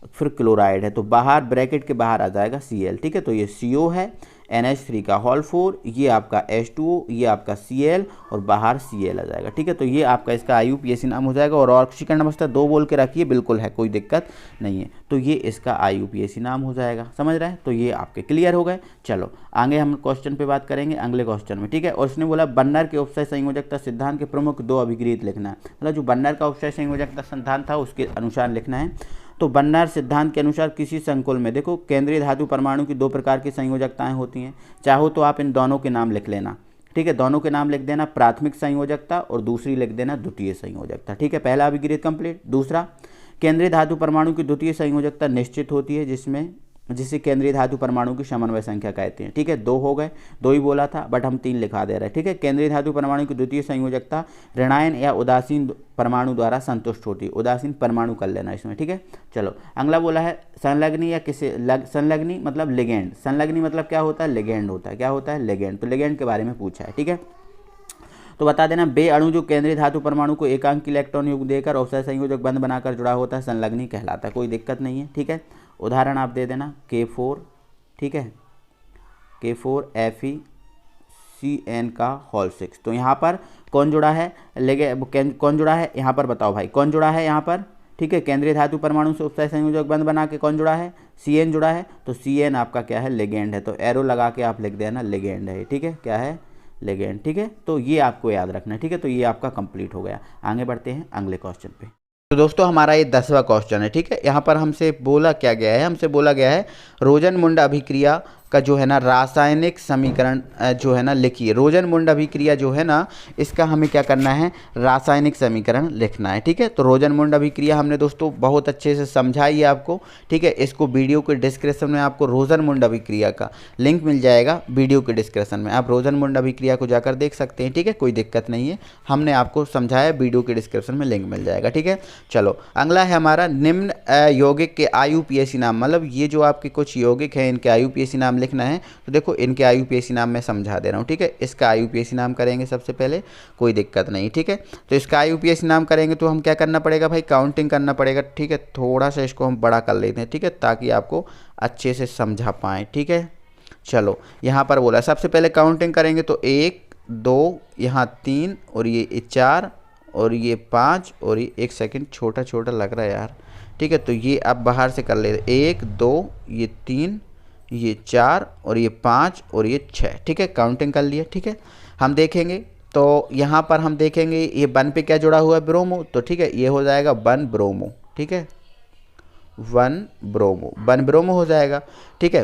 फिर क्लोराइड है, तो बाहर ब्रैकेट के बाहर आ जाएगा Cl। ठीक है, तो ये CO है, NH3 का होल 4, ये आपका H2O, ये आपका Cl, और बाहर Cl आ जाएगा। ठीक है, तो ये आपका इसका IUPAC नाम हो जाएगा। और ऑक्सीकरण अवस्था 2 बोल के रखिए, बिल्कुल है, कोई दिक्कत नहीं है। तो ये इसका IUPAC नाम हो जाएगा, समझ रहे हैं। तो ये आपके क्लियर हो गए। चलो आगे हम क्वेश्चन पे बात करेंगे, अगले क्वेश्चन में। ठीक है, और उसने बोला बर्नर के उपचय संयोजकता सिद्धांत के प्रमुख 2 अभिक्रिया लिखना है, मतलब जो बर्नर का उपचय संयोजकता सिद्धांत था उसके अनुसार लिखना है। तो बर्नर सिद्धांत के अनुसार किसी संकुल में, देखो केंद्रीय धातु परमाणु की 2 प्रकार की संयोजकताएं होती हैं, चाहो तो आप इन दोनों के नाम लिख लेना। ठीक है, दोनों के नाम लिख देना, प्राथमिक संयोजकता, और दूसरी लिख देना द्वितीय संयोजकता। ठीक है, पहला अभिक्रिया कंप्लीट। दूसरा, केंद्रीय धातु परमाणु की द्वितीय संयोजकता निश्चित होती है, जिसमें जिसे केंद्रीय धातु परमाणु की समन्वय संख्या कहते हैं। ठीक है, 2 हो गए, 2 ही बोला था बट हम 3 लिखा दे रहे हैं। ठीक है, केंद्रीय धातु परमाणु की द्वितीय संयोजकता ऋणायन या उदासीन परमाणु द्वारा संतुष्ट होती है। उदासीन परमाणु कर लेना इसमें। ठीक है, चलो अगला बोला है संलग्नी या किसे संलग्नी मतलब लिगेंड। संलग्नी मतलब क्या होता है? लिगेंड होता है। क्या होता है? लिगेंड। तो लिगेंड के बारे में पूछा है। ठीक है, तो बता देना वे अणु जो केंद्रीय धातु परमाणु को एकांक इलेक्ट्रॉन युग्म देकर अवशय संयोजक बंध बनाकर जुड़ा होता है संलग्नी कहलाता है। कोई दिक्कत नहीं है। ठीक है, उदाहरण आप दे देना K4। ठीक है, K4Fe CN का होल 6। तो यहाँ पर कौन जुड़ा है? कौन जुड़ा है यहाँ पर? बताओ भाई कौन जुड़ा है यहाँ पर? ठीक है, केंद्रीय धातु परमाणु से उपसय संयोजक बंध बना के कौन जुड़ा है? CN जुड़ा है। तो CN आपका क्या है? लिगेंड है। तो एरो लगा के आप लिख देना लिगेंड है। ठीक है, क्या है? लिगेंड। ठीक है, तो ये आपको याद रखना है। ठीक है, तो ये आपका कंप्लीट हो गया। आगे बढ़ते हैं अगले क्वेश्चन पे। तो दोस्तों हमारा ये 10वां क्वेश्चन है। ठीक है, यहाँ पर हमसे बोला क्या गया है? हमसे बोला गया है रोजन-मुंड अभिक्रिया का जो है ना रासायनिक समीकरण जो है ना लिखिए। रोजन-मुंड अभिक्रिया जो है ना इसका हमें क्या करना है? रासायनिक समीकरण लिखना है। ठीक है, तो रोजन-मुंड अभिक्रिया हमने दोस्तों बहुत अच्छे से समझाई है आपको। ठीक है, इसको वीडियो के डिस्क्रिप्शन में आपको रोजन-मुंड अभिक्रिया का लिंक मिल जाएगा वीडियो के डिस्क्रिप्शन में। आप रोजन-मुंड अभिक्रिया को जाकर देख सकते हैं। ठीक है, कोई दिक्कत नहीं है, हमने आपको समझाया, वीडियो के डिस्क्रिप्शन में लिंक मिल जाएगा। ठीक है, चलो अगला है हमारा निम्न यौगिक के IUPAC नाम। मतलब ये जो आपके कुछ यौगिक हैं इनके IUPAC नाम लिखना है। तो देखो इनके IUPAC नाम मैं समझा दे रहा हूँ। ठीक है, इसका IUPAC नाम करेंगे सबसे पहले, कोई दिक्कत नहीं। ठीक है, तो इसका IUPAC नाम करेंगे तो हम क्या करना पड़ेगा भाई? काउंटिंग करना पड़ेगा। ठीक है, थोड़ा सा इसको हम बड़ा कर लेते हैं। ठीक है, ताकि आपको अच्छे से समझा पाएँ। ठीक है, चलो यहाँ पर बोला सबसे पहले काउंटिंग करेंगे तो 1 2 यहाँ 3 और ये 4 और ये 5 और ये 1 सेकंड छोटा छोटा लग रहा है यार। ठीक है, तो ये आप बाहर से कर ले 1 2 ये 3 ये 4 और ये 5 और ये 6। ठीक है, काउंटिंग कर लिया। ठीक है, हम देखेंगे तो यहाँ पर हम देखेंगे ये 1 पे क्या जुड़ा हुआ है? ब्रोमो। तो ठीक है, ये हो जाएगा 1 ब्रोमो। ठीक है, 1 ब्रोमो, 1 ब्रोमो हो जाएगा। ठीक है,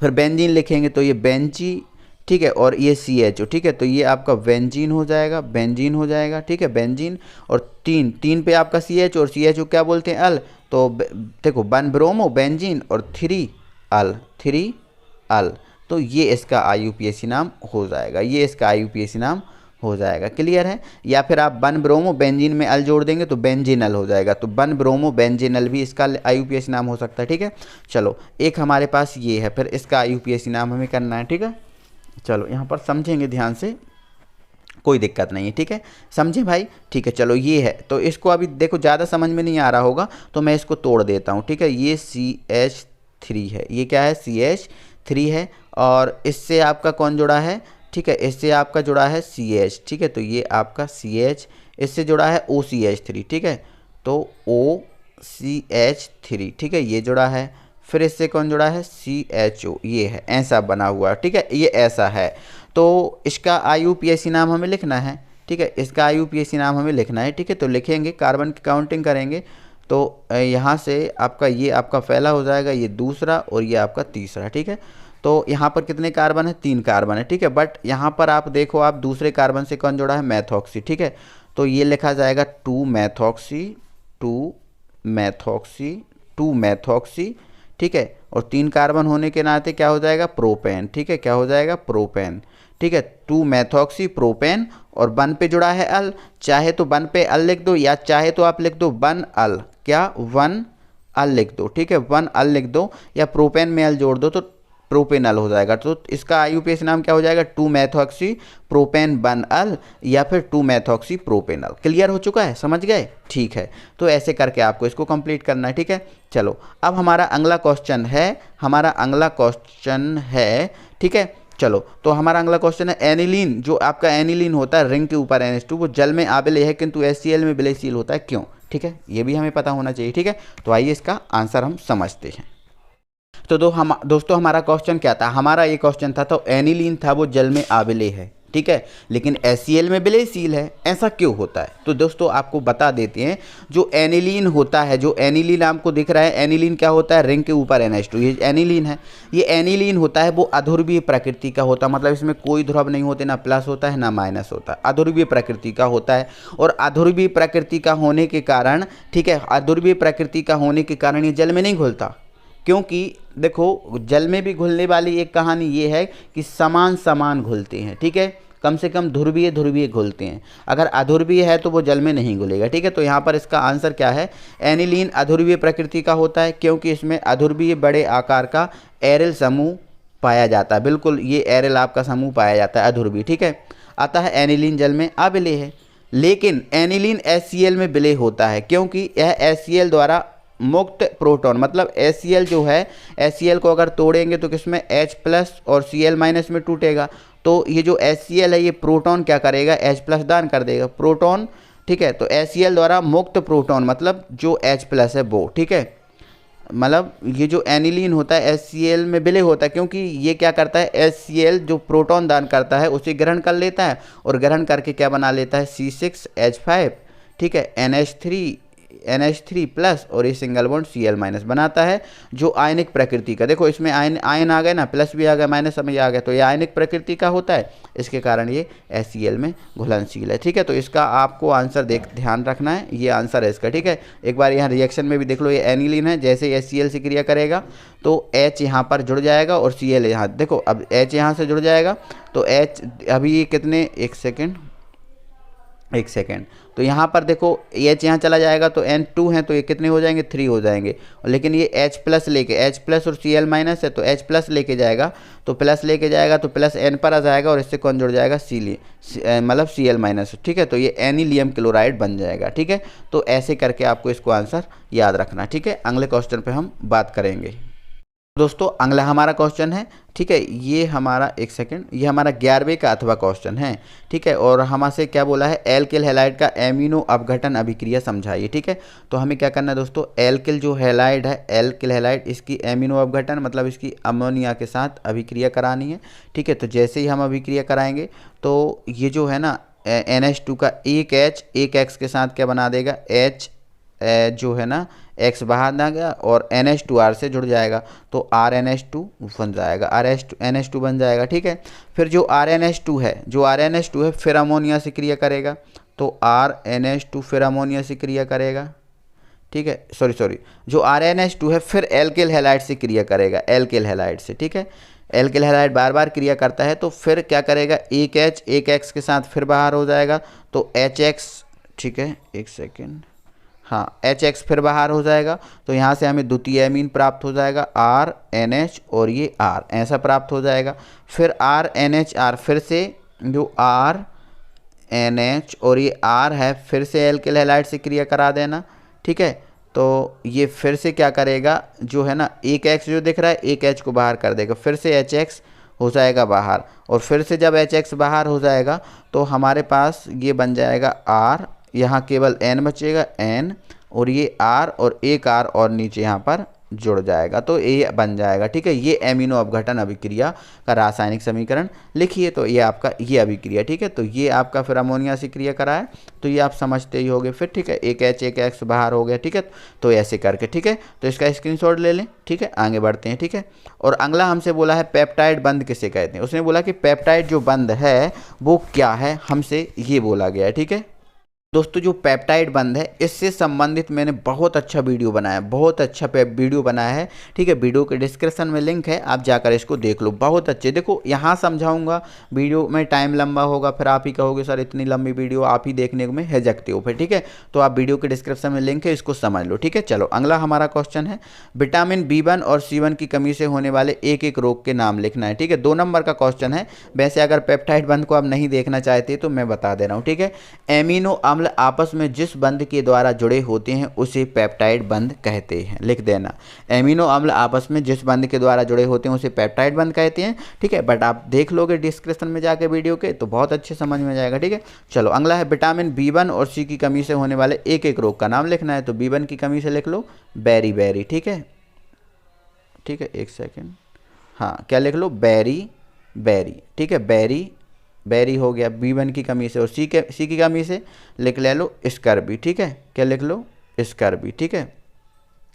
फिर बेंजीन लिखेंगे तो ये बेंजी। ठीक है, और ये CHO। ठीक है, तो ये आपका बेंजीन हो जाएगा, बेंजीन हो जाएगा। ठीक है, बेंजीन। और 3 पे आपका CHO और CHO क्या बोलते हैं? अल। तो देखो 1 ब्रोमो बेंजीन और 3 अल, 3 अल। तो ये इसका IUPAC नाम हो जाएगा, ये इसका IUPAC नाम हो जाएगा। क्लियर है? या फिर आप 1 ब्रोमो बेंजीन में अल जोड़ देंगे तो बेंजीनल हो जाएगा। तो 1 ब्रोमो बेंजीनल भी इसका IUPAC नाम हो सकता है। ठीक है, चलो एक हमारे पास ये है, फिर इसका IUPAC नाम हमें करना है। ठीक है, चलो यहाँ पर समझेंगे ध्यान से, कोई दिक्कत नहीं है। ठीक है, समझे भाई? ठीक है, चलो ये है। तो इसको अभी देखो ज़्यादा समझ में नहीं आ रहा होगा तो मैं इसको तोड़ देता हूँ। ठीक है, ये CH3 है, ये क्या है? CH3 है। और इससे आपका कौन जुड़ा है? ठीक है, इससे आपका जुड़ा है CH। ठीक है, तो ये आपका CH, इससे जुड़ा है OCH3। ठीक है, तो OCH3। ठीक है, ये जुड़ा है। फिर इससे कौन जुड़ा है? CHO। ये है, ऐसा बना हुआ। ठीक है, ये ऐसा है। तो इसका IUPAC नाम हमें लिखना है। ठीक है, इसका IUPAC नाम हमें लिखना है। ठीक है, तो लिखेंगे, कार्बन की काउंटिंग करेंगे तो यहाँ से आपका ये आपका पहला हो जाएगा, ये दूसरा और ये आपका तीसरा। ठीक है, तो यहाँ पर कितने कार्बन है? 3 कार्बन है। ठीक है, बट यहाँ पर आप देखो, आप दूसरे कार्बन से कौन जुड़ा है? मैथॉक्सी। ठीक है, तो ये लिखा जाएगा 2 मैथॉक्सी, 2 मैथॉक्सी, 2 मैथॉक्सी। ठीक है, और 3 कार्बन होने के नाते क्या हो जाएगा? प्रोपेन। ठीक है, क्या हो जाएगा? प्रोपेन। ठीक है, 2 मैथॉक्सी प्रोपेन। और 1 पे जुड़ा है अल, चाहे तो 1 पे अल लिख दो या चाहे तो आप लिख दो 1 अल। क्या? 1 अल लिख दो। ठीक है, 1 अल लिख दो या प्रोपेन में अल जोड़ दो तो प्रोपेनल हो जाएगा। तो इसका IUPAC नाम क्या हो जाएगा? 2 मैथॉक्सी प्रोपेन 1 अल या फिर 2 मैथॉक्सी प्रोपेनल। क्लियर हो चुका है? समझ गए? ठीक है, तो ऐसे करके आपको इसको कंप्लीट करना है। ठीक है, चलो अब हमारा अगला क्वेश्चन है, ठीक है, चलो तो हमारा अगला क्वेश्चन है एनिलीन। जो आपका एनिलीन होता है रिंग के ऊपर NH2, वो जल में आबिले है किंतु HCl में विलयशील होता है, क्यों? ठीक है, ये भी हमें पता होना चाहिए। ठीक है, तो आइए इसका आंसर हम समझते हैं। तो दोस्तों हमारा क्वेश्चन क्या था? हमारा ये क्वेश्चन था तो एनिलीन था वो जल में आबिले है। ठीक है, लेकिन HCl में विलयशील है, ऐसा क्यों होता है? तो दोस्तों आपको बता देते हैं, जो एनिलीन होता है, जो एनिलीन आपको दिख रहा है, एनिलीन क्या होता है? रिंग के ऊपर NH2, ये एनिलीन है। ये एनिलीन होता है वो अध्रुवीय प्रकृति का होता है, मतलब इसमें कोई ध्रुव नहीं होते, ना प्लस होता है ना माइनस होता है, अध्रुवीय प्रकृति का होता है। और अध्रुवीय प्रकृति का होने के कारण, ठीक है, अध्रुवीय प्रकृति का होने के कारण ये जल में नहीं घुलता। क्योंकि देखो जल में भी घुलने वाली एक कहानी ये है कि समान समान घुलते हैं, ठीक है, कम से कम ध्रुवीय ध्रुवीय घुलते हैं। अगर अध्रुवीय है तो वो जल में नहीं घुलेगा, ठीक है। तो यहाँ पर इसका आंसर क्या है, एनिलीन अध्रुवीय प्रकृति का होता है क्योंकि इसमें अध्रुवीय बड़े आकार का एरिल समूह पाया जाता है। बिल्कुल, ये एरिल आपका समूह पाया जाता है अध्रुवीय, ठीक है। अतः एनिलीन जल में अविलेय है। लेकिन एनिलीन HCl में विलेय होता है क्योंकि यह HCl द्वारा मुक्त प्रोटॉन, मतलब HCl जो है, HCl को अगर तोड़ेंगे तो किसमें H+ और Cl- में टूटेगा। तो ये जो HCl है ये प्रोटॉन क्या करेगा, H+ दान कर देगा प्रोटॉन, ठीक है। तो HCl द्वारा मुक्त प्रोटॉन मतलब जो H+ है वो, ठीक है। मतलब ये जो एनिलीन होता है HCl में विलय होता है क्योंकि ये क्या करता है, HCl जो प्रोटॉन दान करता है उसे ग्रहण कर लेता है और ग्रहण करके क्या बना लेता है, C6H5, ठीक है, NH3+ और ये सिंगल बॉन्ड Cl- बनाता है जो आयनिक प्रकृति का। देखो इसमें आयन आ गए ना, प्लस भी आ गया माइनस में आ गया, तो ये आयनिक प्रकृति का होता है, इसके कारण ये HCl में घुलनशील है, ठीक है। तो इसका आपको आंसर ध्यान रखना है, ये आंसर है इसका, ठीक है। एक बार यहाँ रिएक्शन में भी देख लो, ये एनिलीन है, जैसे HCl से क्रिया करेगा तो H यहाँ पर जुड़ जाएगा और Cl यहाँ, देखो अब H यहाँ से जुड़ जाएगा तो H अभी ये कितने, एक सेकेंड, तो यहाँ पर देखो H यहाँ चला जाएगा तो N2 है तो ये कितने हो जाएंगे, 3 हो जाएंगे। लेकिन ये H+ लेके, H+ और Cl- है तो H+ लेके जाएगा, तो प्लस लेके जाएगा तो प्लस N पर आ जाएगा और इससे कौन जुड़ जाएगा, मतलब Cl-, ठीक है। तो ये एनिलियम क्लोराइड बन जाएगा, ठीक है। तो ऐसे करके आपको इसको आंसर याद रखना, ठीक है। अगले क्वेश्चन पर हम बात करेंगे। दोस्तों अगला हमारा क्वेश्चन है, ठीक है, ये हमारा, एक सेकंड, ये हमारा 11वें का अथवा क्वेश्चन है, ठीक है। और हमसे क्या बोला है, एल्किल हैलाइड का एमिनो अपघटन अभिक्रिया समझाइए, ठीक है। तो हमें क्या करना है दोस्तों, एल्किल जो हैलाइड है, एल्किल हैलाइड, इसकी एमिनो अपघटन मतलब इसकी अमोनिया के साथ अभिक्रिया करानी है, ठीक है। तो जैसे ही हम अभिक्रिया कराएंगे तो ये जो है ना NH2 का एक H एक X के साथ क्या बना देगा, H जो है ना X बाहर ना गया और NH2R से जुड़ जाएगा तो RNH2 बन जाएगा, NH2 बन जाएगा, ठीक है। फिर जो RNH2 है फिर अमोनिया से क्रिया करेगा तो RNH2 फिर अमोनिया से क्रिया करेगा, ठीक है। सॉरी, जो RNH2 है फिर एल्किल हैलाइड से क्रिया करेगा, एल्किल हैलाइड से, ठीक है। एल्किल हैलाइड बार बार क्रिया करता है तो फिर क्या करेगा, एक H एक X के साथ फिर बाहर हो जाएगा तो HX, ठीक है, एक सेकेंड, हाँ, HX फिर बाहर हो जाएगा तो यहाँ से हमें द्वितीय एमीन प्राप्त हो जाएगा RNH और ये R ऐसा प्राप्त हो जाएगा। फिर RNHR फिर से जो RNH और ये R है फिर से एल्किल हैलाइड से क्रिया करा देना, ठीक है। तो ये फिर से क्या करेगा, जो है ना एक X जो दिख रहा है एक H को बाहर कर देगा, फिर से HX हो जाएगा बाहर और फिर से जब HX बाहर हो जाएगा तो हमारे पास ये बन जाएगा R, यहाँ केवल N बचेगा N और ये R और एक R और नीचे यहाँ पर जुड़ जाएगा तो ये बन जाएगा, ठीक है। ये एमिनो अपघटन अभिक्रिया का रासायनिक समीकरण लिखिए। तो ये आपका ये अभिक्रिया, ठीक है। तो ये आपका फिर अमोनिया से क्रिया करा है तो ये आप समझते ही होंगे फिर, ठीक है। एक H एक X बाहर हो गया, ठीक है। तो ऐसे करके, ठीक है। तो इसका स्क्रीनशॉट ले लें, ठीक है, आगे बढ़ते हैं, ठीक है। और अगला हमसे बोला है पेप्टाइड बंध किसे कहते हैं। उसने बोला कि पेप्टाइड जो बंध है वो क्या है, हमसे ये बोला गया है, ठीक है। दोस्तों जो पेप्टाइड बंध है इससे संबंधित मैंने बहुत अच्छा वीडियो बनाया, बहुत अच्छा वीडियो बनाया है, ठीक है। वीडियो के डिस्क्रिप्शन में लिंक है, आप जाकर इसको देख लो, बहुत अच्छे। देखो यहाँ समझाऊंगा, वीडियो में टाइम लंबा होगा, फिर आप ही कहोगे सर इतनी लंबी वीडियो आप ही देखने में हिचकते हो फिर, ठीक है। तो आप वीडियो के डिस्क्रिप्शन में लिंक है, इसको समझ लो, ठीक है। चलो अगला हमारा क्वेश्चन है, विटामिन B1 और C1 की कमी से होने वाले एक एक रोग के नाम लिखना है, ठीक है। 2 नंबर का क्वेश्चन है। वैसे अगर पेप्टाइड बंध को आप नहीं देखना चाहते तो मैं बता दे रहा हूँ, ठीक है। एमिनो अम्ल आपस में जिस बंध के द्वारा जुड़े होते हैं उसे पेप्टाइड बंध कहते हैं, लिख देना। एमिनो अम्ल आपस में जिस बंध के द्वारा जुड़े होते हैं उसे पेप्टाइड बंध कहते हैं, ठीक है। बट आप देख लोगे डिस्क्रिप्शन में जाके वीडियो के तो बहुत अच्छे समझ में जाएगा, ठीक है। चलो अगला है विटामिन B1 और C की कमी से होने वाले एक एक रोग का नाम लिखना है। तो B1 की कमी से लिख लो बेरी, ठीक है, ठीक है, एक सेकेंड, हाँ, क्या लिख लो, बेरी, ठीक है, बेरी हो गया B1 की कमी से। और सी की कमी से ले लो स्कर्बी, ठीक है, क्या लिख लो, स्कर्बी, ठीक है,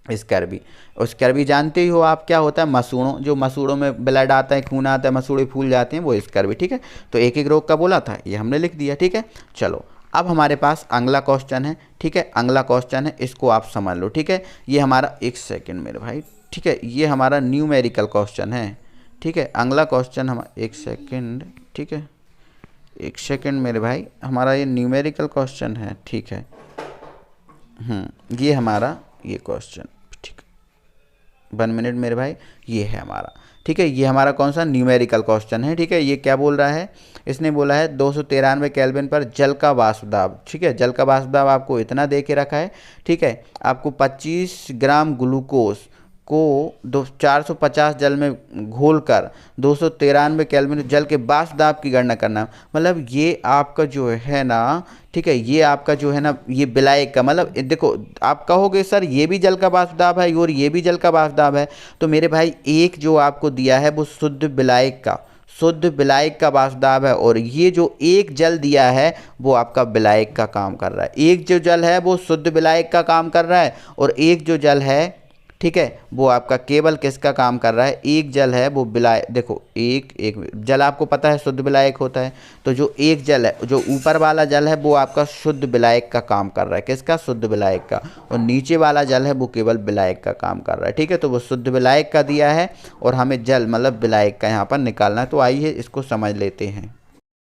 स्कर्बी। और स्कर्बी जानते ही हो आप क्या होता है, मसूड़ों, जो मसूड़ों में ब्लड आता है, खून आता है, मसूड़े फूल जाते हैं, वो स्कर्बी, ठीक है। तो एक एक रोग का बोला था, ये हमने लिख दिया, ठीक है। चलो अब हमारे पास अगला क्वेश्चन है, ठीक है, अगला क्वेश्चन है, इसको आप समझ लो, ठीक है। ये हमारा, एक सेकेंड मेरे भाई, ठीक है, ये हमारा न्यूमेरिकल क्वेश्चन है। ठीक है, अगला क्वेश्चन हम, एक सेकंड, ठीक है, एक सेकंड मेरे भाई, हमारा ये न्यूमेरिकल क्वेश्चन है। ठीक है, ये हमारा ये क्वेश्चन, ठीक है, 1 मिनट मेरे भाई, ये है हमारा। ठीक है, ये हमारा कौन सा न्यूमेरिकल क्वेश्चन है। ठीक है, ये क्या बोल रहा है, इसने बोला है 293 केल्विन पर जल का वाष्प दाब। ठीक है, जल का वाष्प दाब आपको इतना दे के रखा है। ठीक है, आपको 25 ग्राम ग्लूकोज को 450 जल में घोलकर 293 केल्विन जल के वाष्प दाब की गणना करना। मतलब ये आपका जो है ना, ठीक है, ये आपका जो है ना, ये विलायक का, मतलब देखो आप कहोगे सर ये भी जल का वाष्प दाब है और ये भी जल का वाष्प दाब है, तो मेरे भाई एक जो आपको दिया है वो शुद्ध विलायक का, शुद्ध विलायक का वाष्प दाब है, और ये जो एक जल दिया है वो आपका विलायक का काम कर रहा है। एक जो जल है वो शुद्ध विलायक का काम कर रहा है, और एक जो जल है, ठीक है, वो आपका केवल किसका काम कर रहा है, एक जल है वो विलायक। देखो एक जल आपको पता है शुद्ध विलायक होता है, तो जो एक जल है, जो ऊपर वाला जल है वो आपका शुद्ध विलायक का काम कर रहा है, किसका, शुद्ध विलायक का, और नीचे वाला जल है वो केवल विलायक का काम कर रहा है। ठीक है, तो वो शुद्ध विलायक का दिया है और हमें जल मतलब विलायक का यहाँ पर निकालना है। तो आइए इसको समझ लेते हैं।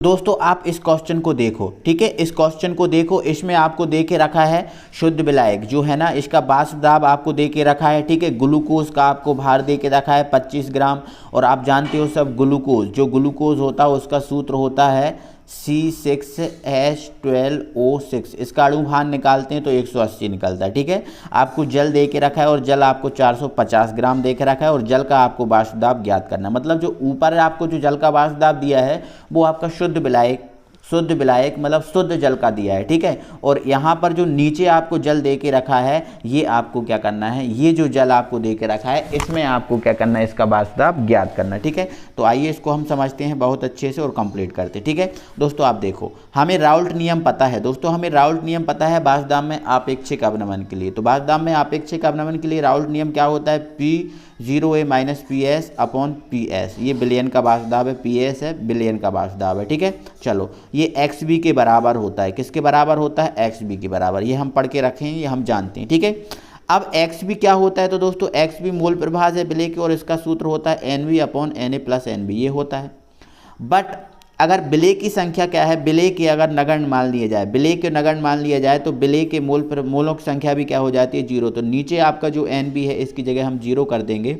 दोस्तों आप इस क्वेश्चन को देखो, ठीक है, इस क्वेश्चन को देखो, इसमें आपको दे के रखा है शुद्ध विलायक जो है ना, इसका वाष्प दाब आपको दे के रखा है। ठीक है, ग्लूकोज का आपको भार दे के रखा है 25 ग्राम, और आप जानते हो सब ग्लूकोज, जो ग्लूकोज होता है उसका सूत्र होता है C6H12O6। इसका अणु भार निकालते हैं तो 180 निकलता है। ठीक है, आपको जल दे के रखा है और जल आपको 450 ग्राम दे के रखा है, और जल का आपको वाष्प दाब ज्ञात करना है। मतलब जो ऊपर आपको जो जल का वाष्प दाब दिया है वो आपका शुद्ध विलायक मतलब शुद्ध जल का दिया है। ठीक है, और यहाँ पर जो नीचे आपको जल दे के रखा है, ये आपको क्या करना है, ये जो जल आपको दे के रखा है इसमें आपको क्या करना है, इसका वाष्प दाब ज्ञात करना है। ठीक है, तो आइए इसको हम समझते हैं बहुत अच्छे से और कंप्लीट करते हैं। ठीक है दोस्तों, आप देखो, हमें राउल्ट नियम पता है। दोस्तों हमें राउल्ट नियम पता है वाष्प दाब में आपेक्षिक अवनमन के लिए। तो वाष्प दाब में आपेक्षिक अवनमन के लिए राउल्ट नियम क्या होता है, P0A - PS अपॉन PS। ये बिलियन का वाष्प दाब है, PS है बिलियन का वाष्प दाब है। ठीक है, चलो ये XB के बराबर होता है, किसके बराबर होता है, XB के बराबर। ये हम पढ़ के रखे हैं, ये हम जानते हैं। ठीक है, अब XB क्या होता है, तो दोस्तों XB मोल प्रभाज है विलेय की, और इसका सूत्र होता है NV upon Na plus NB, ये होता है। बट अगर विलेय की संख्या क्या है, विलेय के अगर नगण्य मान लिया जाए, विलेय के नगण्य मान लिया जाए तो विलेय के मोलों की संख्या भी क्या हो जाती है, 0। तो नीचे आपका जो NB है इसकी जगह हम 0 कर देंगे,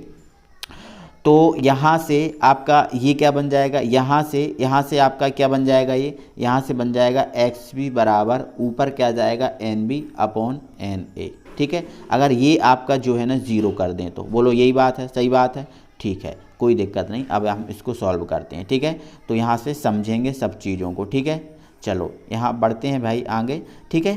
तो यहाँ से आपका ये क्या बन जाएगा, यहाँ से आपका क्या बन जाएगा, ये यहाँ से बन जाएगा XB बराबर ऊपर क्या जाएगा, NB अपॉन Na। ठीक है, अगर ये आपका जो है ना 0 कर दें तो बोलो यही बात है, सही बात है, ठीक है, कोई दिक्कत नहीं। अब हम इसको सॉल्व करते हैं। ठीक है, तो यहाँ से समझेंगे सब चीज़ों को। ठीक है, चलो यहाँ बढ़ते हैं भाई आगे। ठीक है,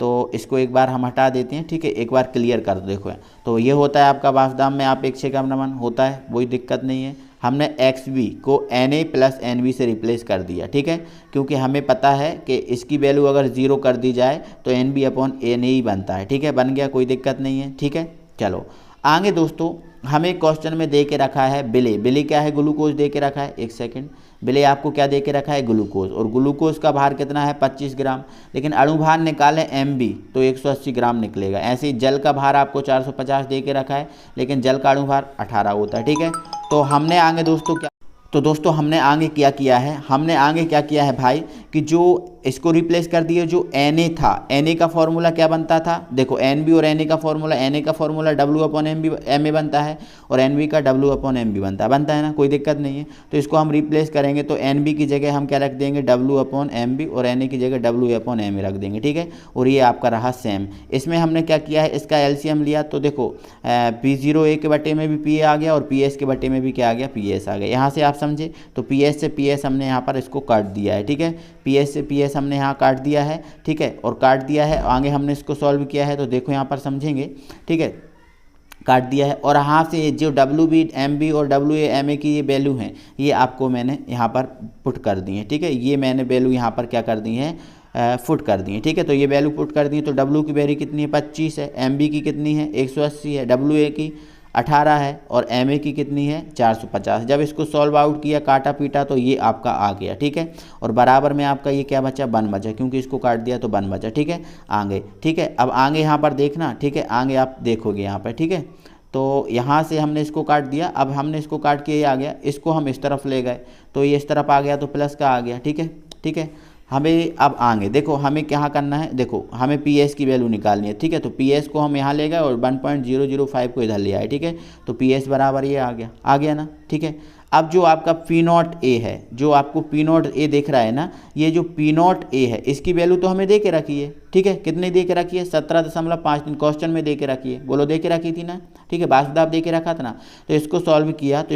तो इसको एक बार हम हटा देते हैं। ठीक है, एक बार क्लियर कर दो। देखो तो ये होता है आपका वाष्प दाब में आपेक्षिक अवनमन होता है, कोई दिक्कत नहीं है। हमने XB को Na प्लस NB से रिप्लेस कर दिया। ठीक है, क्योंकि हमें पता है कि इसकी वैल्यू अगर 0 कर दी जाए तो NB अपॉन Na ही बनता है। ठीक है, बन गया, कोई दिक्कत नहीं है। ठीक है, चलो आगे दोस्तों, हमें क्वेश्चन में दे के रखा है विलेय क्या है, ग्लूकोज दे के रखा है। एक सेकंड, विलेय आपको क्या दे के रखा है, ग्लूकोज, और ग्लूकोज का भार कितना है, 25 ग्राम। लेकिन अणु भार निकालें MB तो 180 ग्राम निकलेगा। ऐसे ही जल का भार आपको 450 दे के रखा है, लेकिन जल का अणु भार 18 होता है। ठीक है, तो हमने आगे दोस्तों हमने आगे क्या किया है, हमने आगे क्या किया है भाई, कि जो इसको रिप्लेस कर दिए, जो Na था, Na का फॉर्मूला क्या बनता था, देखो NB और Na का फॉर्मूला W अपॉन Ma बनता है, और NB का W अपॉन MB बनता है ना, कोई दिक्कत नहीं है। तो इसको हम रिप्लेस करेंगे तो NB की जगह हम क्या रख देंगे, W अपॉन MB, और Na की जगह W अपॉन Ma रख देंगे। ठीक है, और ये आपका रहा सेम। इसमें हमने क्या किया है, इसका LCM लिया, तो देखो P0A के बटे में भी PA आ गया, और PS के बटे में भी क्या आ गया, PS आ गया। यहाँ से आप समझे, तो PS से PS हमने यहाँ पर इसको काट दिया है। ठीक है, PS से PS हमने यहाँ काट दिया है। ठीक है, और काट दिया है, आगे हमने इसको सॉल्व किया है, तो देखो यहाँ पर समझेंगे। ठीक है, काट दिया है, और यहाँ से जो WB MB और WA MA की ये वैल्यू हैं, ये आपको मैंने यहाँ पर पुट कर दी है। ठीक है, ये मैंने वैल्यू यहाँ पर क्या कर दी है, फुट कर दी है। ठीक है, तो ये वैल्यू पुट कर दी है। तो W की वैल्यू कितनी है, 25 है, MB की कितनी है, 180 है, WA की 18 है, और MA की कितनी है, 450। जब इसको सॉल्व आउट किया, काटा पीटा, तो ये आपका आ गया। ठीक है, और बराबर में आपका ये क्या बचा, 1 बचा, क्योंकि इसको काट दिया तो 1 बचा। ठीक है, आगे, ठीक है, अब आगे यहाँ पर देखना। ठीक है, आगे आप देखोगे यहाँ पर। ठीक है, तो यहाँ से हमने इसको काट दिया, अब हमने इसको काट के ये आ गया, इसको हम इस तरफ ले गए तो ये इस तरफ आ गया तो प्लस का आ गया। ठीक है, ठीक है। हमें अब आगे देखो हमें क्या करना है, देखो हमें पी एस की वैल्यू निकालनी है। ठीक है, तो पी एस को हम यहाँ ले गए और 1.005 को इधर ले आए। ठीक है, तो पी एस बराबर ये आ गया ना। ठीक है, अब जो आपका पी नॉट ए है, जो आपको पी नॉट ए दिख रहा है ना, ये जो पी नॉट ए है इसकी वैल्यू तो हमें दे के रखी है। ठीक है, कितनी दे के रखी है, 17.53 क्वेश्चन में दे के रखी है, बोलो दे के रखी थी ना। ठीक है, बासुदाब दे के रखा था ना। तो इसको सॉल्व किया तो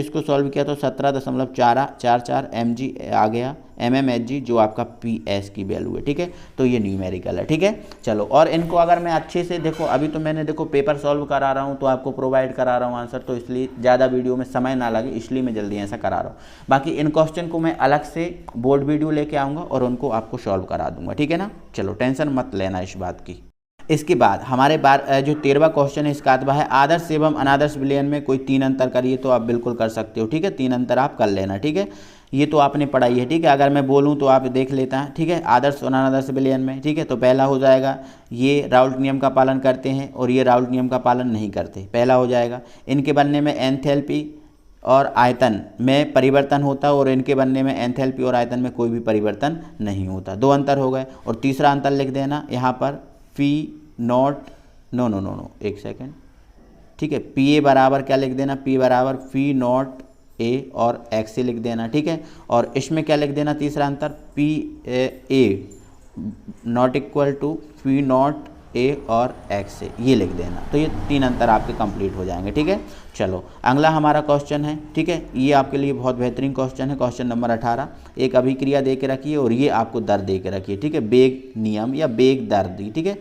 17.44 mg आ गया mmHg, जो आपका पी एस की वैल्यू है। ठीक है, तो ये न्यूमेरिकल है। ठीक है, चलो, और इनको अगर मैं अच्छे से देखो, अभी तो मैंने देखो पेपर सॉल्व करा रहा हूँ तो आपको प्रोवाइड करा रहा हूँ आंसर, तो इसलिए ज़्यादा वीडियो में समय ना लगे इसलिए मैं जल्दी ऐसा करा रहा हूँ। बाकी इन क्वेश्चन को मैं अलग से बोर्ड वीडियो लेके आऊँगा और उनको आपको सॉल्व करा दूंगा। ठीक है ना, चलो टेंशन मत लेना इस बात की। इसके बाद हमारे जो 13वां क्वेश्चन है इसका अथवा है आदर्श एवं अनादर्श विलयन में कोई 3 अंतर करिए, तो आप बिल्कुल कर सकते हो। ठीक है, 3 अंतर आप कर लेना। ठीक है, ये तो आपने पढ़ाई है। ठीक है, अगर मैं बोलूँ तो आप देख लेता है। ठीक है, आदर्श और अनादर्श विलयन में, ठीक है, तो पहला हो जाएगा ये राउल्ट नियम का पालन करते हैं और ये राउल्ट नियम का पालन नहीं करते, पहला हो जाएगा। इनके बनने में एंथैल्पी और आयतन में परिवर्तन होता है और इनके बनने में एंथैल्पी और आयतन में कोई भी परिवर्तन नहीं होता। 2 अंतर हो गए। और तीसरा अंतर लिख देना यहाँ पर पी नॉट, नो एक सेकेंड। ठीक है, पी ए बराबर क्या लिख देना, पी बराबर पी नॉट ए और एक्स ए लिख देना। ठीक है, और इसमें क्या लिख देना, तीसरा अंतर P A not equal to P not A और एक्स ए, ये लिख देना। तो ये 3 अंतर आपके कंप्लीट हो जाएंगे। ठीक है, चलो अगला हमारा क्वेश्चन है। ठीक है, ये आपके लिए बहुत बेहतरीन क्वेश्चन है, क्वेश्चन नंबर 18। एक अभिक्रिया दे के रखिए और ये आपको दर दे के रखिए। ठीक है, बेग नियम या बेग दर दी। ठीक है,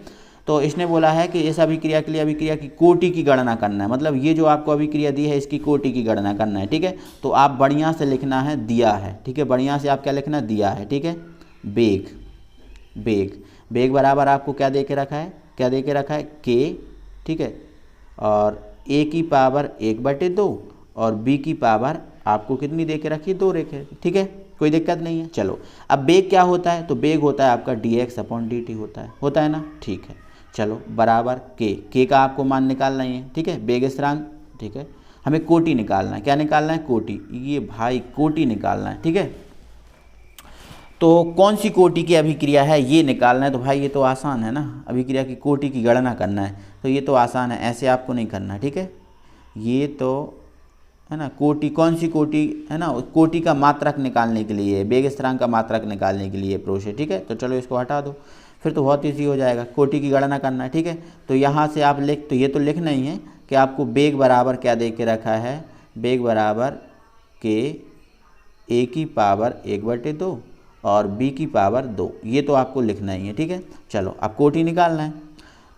तो इसने बोला है कि इस अभिक्रिया के लिए अभिक्रिया की कोटि की गणना करना है, मतलब ये जो आपको अभिक्रिया दी है इसकी कोटि की गणना करना है। ठीक है, तो आप बढ़िया से लिखना है दिया है। ठीक है, बढ़िया से आप क्या लिखना, दिया है। ठीक है, बेग बेग बेग बराबर आपको क्या दे के रखा है, क्या दे के रखा है, के। ठीक है, और ए की पावर 1/2 और बी की पावर आपको कितनी दे के रखी है, 2 रेखे। ठीक है, कोई दिक्कत नहीं है। चलो, अब बेग क्या होता है, तो बेग होता है आपका dx/dt होता है ना। ठीक है, चलो बराबर के का आपको मान निकालना ही है। ठीक है, बेग स्थिरांक। ठीक है, हमें कोटि निकालना है, क्या निकालना है, कोटि। ये भाई कोटि निकालना है। ठीक है, तो कौन सी कोटि की अभिक्रिया है ये निकालना है। तो भाई ये तो आसान है ना, अभिक्रिया की कोटि की गणना करना है, तो ये तो आसान है, ऐसे आपको नहीं करना। ठीक है, ये तो है ना, कोटि, कौन सी कोटि है ना, कोटि का मात्रक निकालने के लिए, बेग स्थिरांक का मात्रक निकालने के लिए प्रोसेस। ठीक है, तो चलो इसको हटा दो, फिर तो बहुत ईजी हो जाएगा, कोटि की गणना करना है। ठीक है, तो यहाँ से आप तो ये तो लिखना ही है कि आपको बेग बराबर क्या दे के रखा है, बेग बराबर के ए की पावर 1/2 और बी की पावर 2, ये तो आपको लिखना ही है। ठीक है, चलो अब कोटि निकालना है।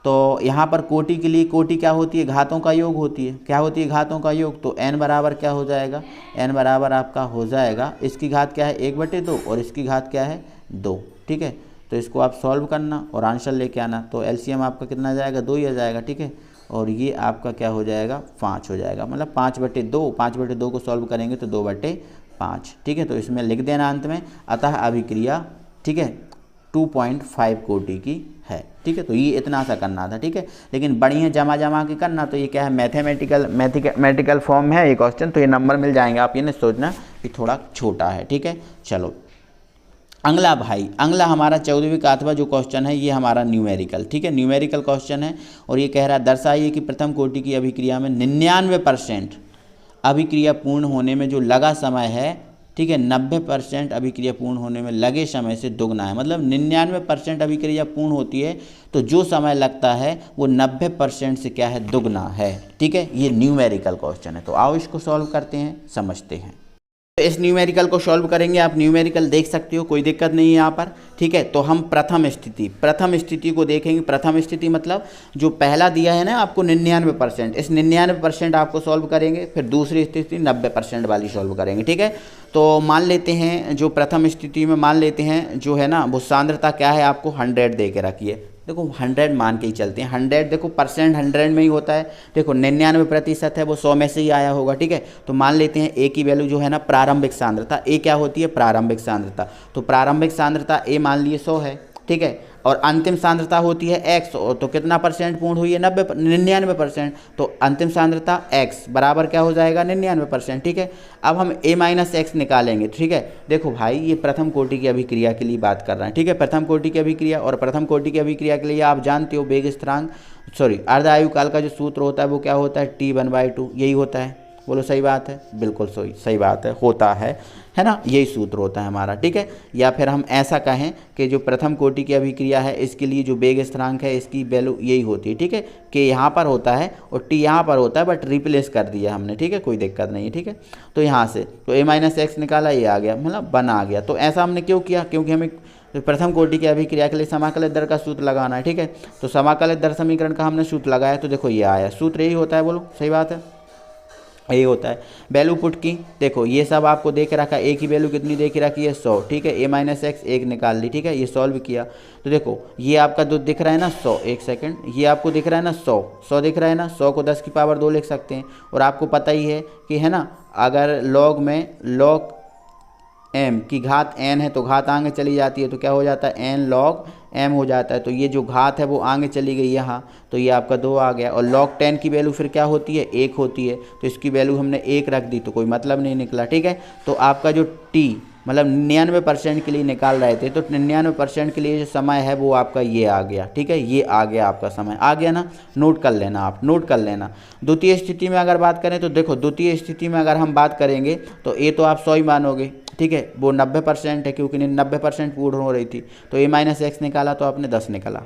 तो यहाँ पर कोटि के लिए कोटि क्या होती है, घातों का योग होती है। क्या होती है, घातों का योग। तो n बराबर क्या हो जाएगा, n बराबर आपका हो जाएगा, इसकी घात क्या है 1/2 और इसकी घात क्या है 2। ठीक है, तो इसको आप सॉल्व करना और आंसर लेके आना। तो एलसीएम आपका कितना जाएगा, 2 ही आ जाएगा। ठीक है, और ये आपका क्या हो जाएगा, 5 हो जाएगा, मतलब 5/2। 5/2 को सॉल्व करेंगे तो 2/5। ठीक है, तो इसमें लिख देना अंत में, अतः अभिक्रिया, ठीक है, 2.5 कोटि की है। ठीक है, तो ये इतना सा करना था। ठीक है, लेकिन बढ़िया जमा के करना, तो ये क्या है, मैथमेटिकल फॉर्म है ये क्वेश्चन, तो ये नंबर मिल जाएंगे। आप ये नहीं सोचना कि थोड़ा छोटा है। ठीक है, चलो अगला भाई, अगला हमारा 14वीं का अथवा जो क्वेश्चन है ये हमारा न्यूमेरिकल। ठीक है, न्यूमेरिकल क्वेश्चन है और ये कह रहा है दर्शाइए कि प्रथम कोटि की अभिक्रिया में 99% अभिक्रिया पूर्ण होने में जो लगा समय है, ठीक है, 90% अभिक्रिया पूर्ण होने में लगे समय से दुगना है। मतलब 99% अभिक्रिया पूर्ण होती है तो जो समय लगता है वो 90% से क्या है, दुगना है। ठीक है, ये न्यूमेरिकल क्वेश्चन है। तो आओ इसको सॉल्व करते हैं, समझते हैं। तो इस न्यूमेरिकल को सॉल्व करेंगे, आप न्यूमेरिकल देख सकते हो, कोई दिक्कत नहीं है यहाँ पर। ठीक है, तो हम प्रथम स्थिति को देखेंगे। प्रथम स्थिति मतलब जो पहला दिया है ना आपको 99%, इस 99% आपको सॉल्व करेंगे, फिर दूसरी स्थिति 90% वाली सॉल्व करेंगे। ठीक है, तो मान लेते हैं जो प्रथम स्थिति में मान लेते हैं जो है ना वो सांद्रता क्या है, आपको 100 दे के रखिए। देखो 100 मान के ही चलते हैं, 100 देखो परसेंट 100 में ही होता है। देखो 99% है वो 100 में से ही आया होगा। ठीक है, तो मान लेते हैं ए की वैल्यू जो है ना प्रारंभिक सांद्रता, ए क्या होती है, प्रारंभिक सांद्रता। तो प्रारंभिक सांद्रता ए मान लिए 100 है। ठीक है, और अंतिम सांद्रता होती है x, तो कितना परसेंट पूर्ण हुई है 99%। तो अंतिम सांद्रता x बराबर क्या हो जाएगा 99%। ठीक है, अब हम a-x निकालेंगे। ठीक है, देखो भाई ये प्रथम कोटि की अभिक्रिया के लिए बात कर रहे हैं। ठीक है, प्रथम कोटि की अभिक्रिया, और प्रथम कोटि की अभिक्रिया के लिए आप जानते हो वेग स्थिरांक अर्ध आयु काल का जो सूत्र होता है वो क्या होता है T1/2, यही होता है। बोलो सही बात है, बिल्कुल सही बात है, होता है ना, यही सूत्र होता है हमारा। ठीक है, या फिर हम ऐसा कहें कि जो प्रथम कोटि की अभिक्रिया है इसके लिए जो वेग स्थिरांक है इसकी वैल्यू यही होती है। ठीक है, कि यहाँ पर होता है और टी यहाँ पर होता है, बट रिप्लेस कर दिया हमने। ठीक है, कोई दिक्कत नहीं है। ठीक है, तो यहाँ से तो a-x निकाला, ये आ गया, मतलब 1 आ गया। तो ऐसा हमने क्यों किया, क्योंकि हमें तो प्रथम कोटि की अभिक्रिया के लिए समाकलित दर का सूत्र लगाना है। ठीक है, तो समाकलित दर समीकरण का हमने सूत्र लगाया, तो देखो ये आया, सूत्र यही होता है। बोलो सही बात है, यही होता है। वैल्यू पुट की, देखो ये सब आपको दे के रखा, एक ही वैल्यू कितनी दे के रखी है 100। ठीक है, a-x 1 निकाल ली। ठीक है, ये सॉल्व किया, तो देखो ये आपका जो दिख रहा है ना 100, एक सेकंड, ये आपको दिख रहा है ना 100 दिख रहा है ना, 100 को 10 की पावर 2 लिख सकते हैं। और आपको पता ही है कि है ना, अगर लॉग में log m की घात n है तो घात आगे चली जाती है, तो क्या हो जाता है n log m हो जाता है। तो ये जो घात है वो आगे चली गई यहाँ, तो ये आपका 2 आ गया। और log 10 की वैल्यू फिर क्या होती है 1 होती है, तो इसकी वैल्यू हमने 1 रख दी, तो कोई मतलब नहीं निकला। ठीक है, तो आपका जो t मतलब 99% के लिए निकाल रहे थे, तो 99% के लिए जो समय है वो आपका ये आ गया। ठीक है, ये आ गया, आपका समय आ गया ना, नोट कर लेना, आप नोट कर लेना। द्वितीय स्थिति में अगर बात करें तो देखो, द्वितीय स्थिति में अगर हम बात करेंगे तो ये तो आप 100 ही मानोगे। ठीक है, वो 90% है, क्योंकि 90% पूर्ण हो रही थी, तो a-x निकाला तो आपने 10 निकाला।